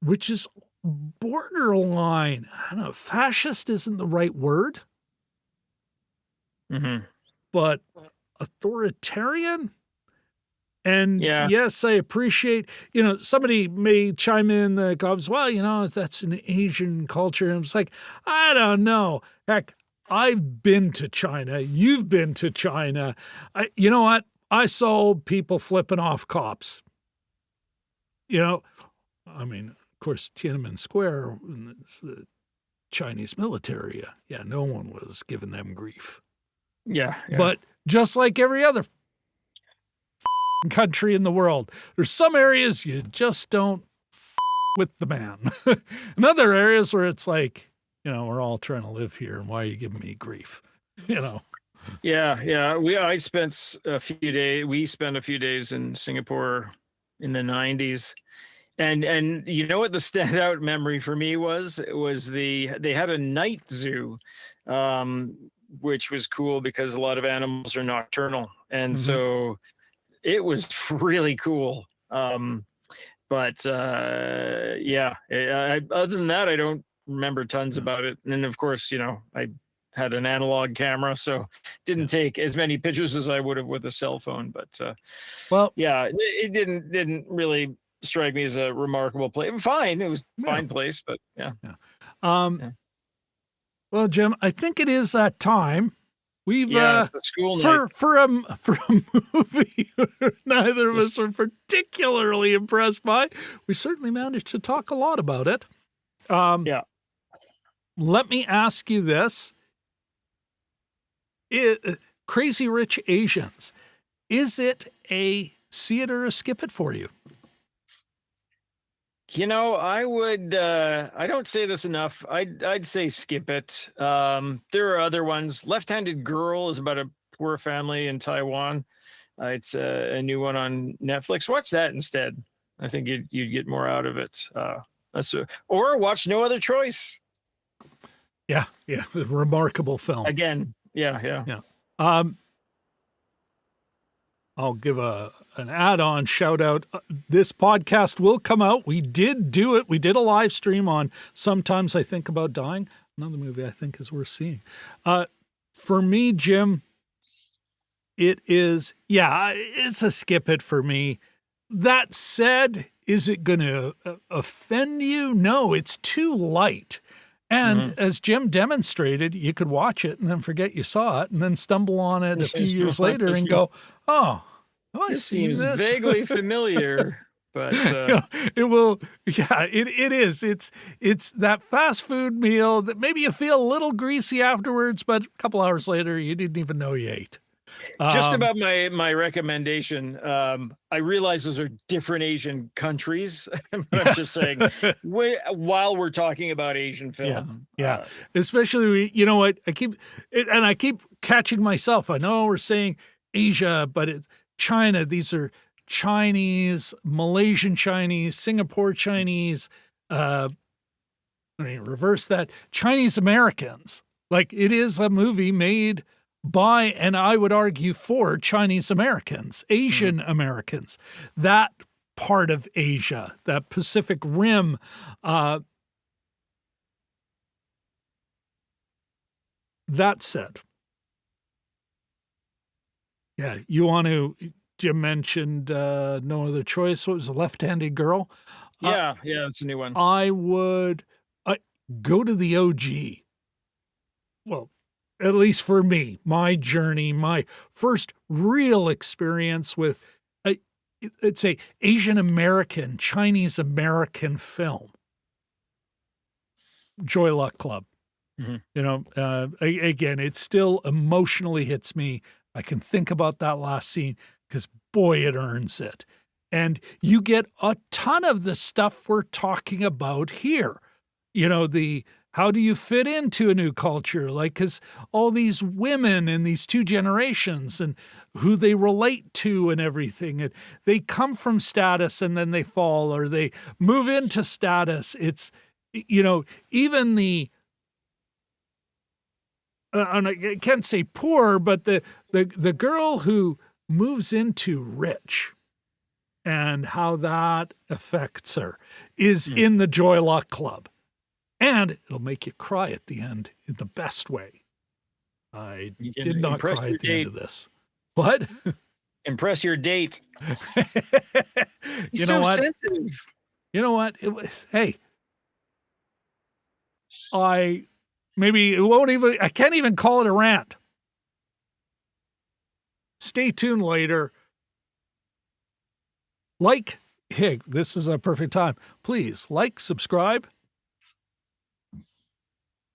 which is borderline, I don't know, fascist isn't the right word, but authoritarian. And yes, I appreciate, somebody may chime in the comments, well, that's an Asian culture. And it's like, I don't know. Heck, I've been to China. You've been to China. You know what? I saw people flipping off cops. I mean, of course, Tiananmen Square, it's the Chinese military. Yeah, no one was giving them grief. Yeah. But just like every other country in the world, there's some areas you just don't with the man. And other areas where it's like, we're all trying to live here, and why are you giving me grief? Yeah. We spent a few days in Singapore in the 90s. And you know what the standout memory for me was? It was they had a night zoo, which was cool because a lot of animals are nocturnal. And so it was really cool. Other than that, I don't remember tons about it. And then, of course, I had an analog camera, so didn't take as many pictures as I would have with a cell phone. But it didn't really strike me as a remarkable place. Fine, it was a fine place, but yeah. Well, Jim, I think it is that time. We've it's the school night. For a movie neither of us are particularly impressed by. We certainly managed to talk a lot about it. Let me ask you this. Crazy Rich Asians, is it a see it or a skip it for you? I would, I don't say this enough. I'd say skip it. There are other ones. Left-Handed Girl is about a poor family in Taiwan. It's a new one on Netflix. Watch that instead. I think you'd get more out of it. Or watch No Other Choice. Yeah. Remarkable film. Again. Yeah. I'll give an add-on shout out. This podcast will come out. We did do it. We did a live stream on Sometimes I Think About Dying. Another movie I think is worth seeing. For me, Jim, it's a skip it for me. That said, is it going to offend you? No, it's too light. And as Jim demonstrated, you could watch it and then forget you saw it and then stumble on it a few years later and go, this seems vaguely familiar, but it will. Yeah, it is. It's that fast food meal that maybe you feel a little greasy afterwards, but a couple hours later, you didn't even know you ate. Just about my recommendation, I realize those are different Asian countries. But I'm just saying, while we're talking about Asian film, especially you know what I keep catching myself. I know we're saying Asia, but it's China. These are Chinese, Malaysian Chinese, Singapore Chinese. Reverse that, Chinese Americans. Like, it is a movie made by, and I would argue for, Chinese Americans, Asian Americans, that part of Asia, that Pacific Rim. That said, Jim mentioned No Other Choice. What was the Left-Handed Girl? Yeah, it's a new one. I would go to the OG. Well, at least for me, my journey, my first real experience with it's a Asian American, Chinese American film. Joy Luck Club. Mhm. You know, again, it still emotionally hits me. I can think about that last scene because boy, it earns it. And you get a ton of the stuff we're talking about here. You know, how do you fit into a new culture? Like, because all these women in these two generations and who they relate to and everything, and they come from status and then they fall or they move into status. It's, you know, even and I can't say poor, but the girl who moves into rich and how that affects her is in the Joy Luck Club. And it'll make you cry at the end in the best way. I did not cry at the end of this. What? Impress your date. You know what? Sensitive. You know what? It was, hey, I can't even call it a rant. Stay tuned later. Hey, this is a perfect time. Please like, subscribe,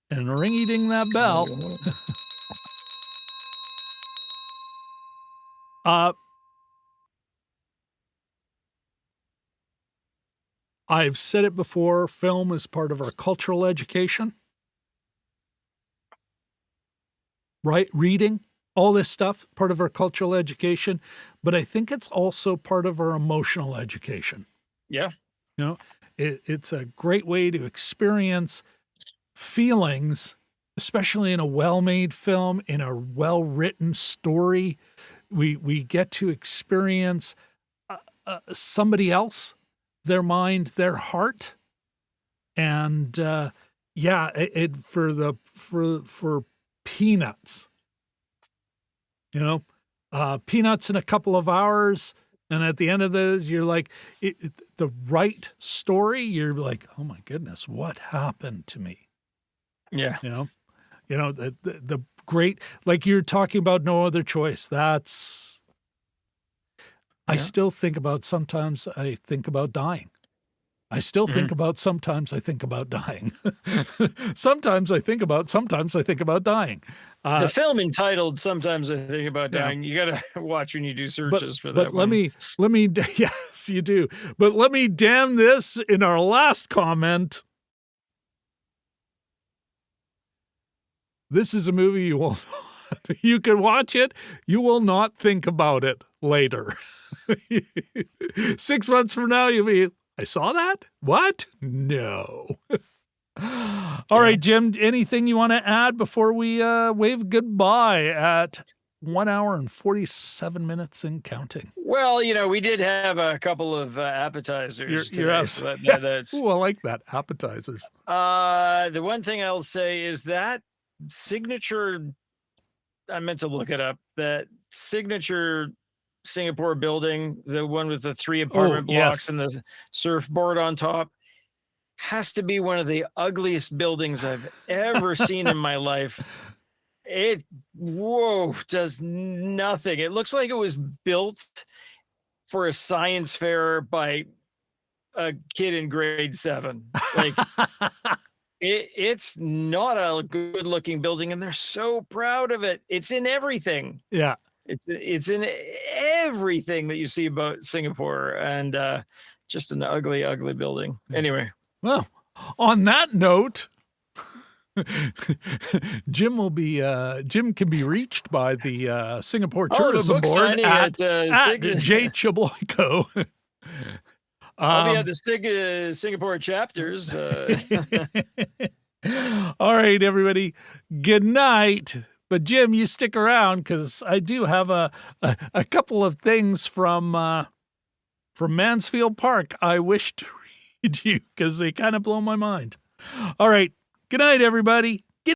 and ring-a-ding that bell. I've said it before, film is part of our cultural education. Right? Reading, all this stuff, part of our cultural education. But I think it's also part of our emotional education. Yeah. You know, it's a great way to experience feelings, especially in a well-made film, in a well-written story. We get to experience somebody else, their mind, their heart, and for peanuts, you know, peanuts in a couple of hours, and at the end of this, you're like, the right story. You're like, oh my goodness, what happened to me? Yeah. You know, the great, like you're talking about No Other Choice. That's, I still think about, sometimes I think about dying. I still think about, sometimes I think about dying. Sometimes I think about dying. The film entitled "Sometimes I Think About Dying." You got to watch when you do searches for that. But let me, yes, you do. But let me damn this in our last comment. This is a movie you can watch it. You will not think about it later. 6 months from now, you'll be, I saw that? What? No. All right, Jim, anything you want to add before we wave goodbye at 1 hour and 47 minutes and counting? Well, you know, we did have a couple of appetizers. That's, ooh, I like that. Appetizers. The one thing I'll say is that signature, I meant to look it up, that signature Singapore building, the one with the 3 apartment blocks and the surfboard on top, has to be one of the ugliest buildings I've ever seen in my life. It does nothing. It looks like it was built for a science fair by a kid in grade 7. Like it's not a good looking building, and they're so proud of it. It's in everything. Yeah. It's in everything that you see about Singapore, and just an ugly, ugly building. Anyway. Well, on that note, Jim can be reached by the Singapore Tourism Board at J. Chibloyko. I'll be at the Singapore chapters. All right, everybody. Good night. But Jim, you stick around because I do have a couple of things from Mansfield Park I wish to read you because they kind of blow my mind. All right. Good night, everybody.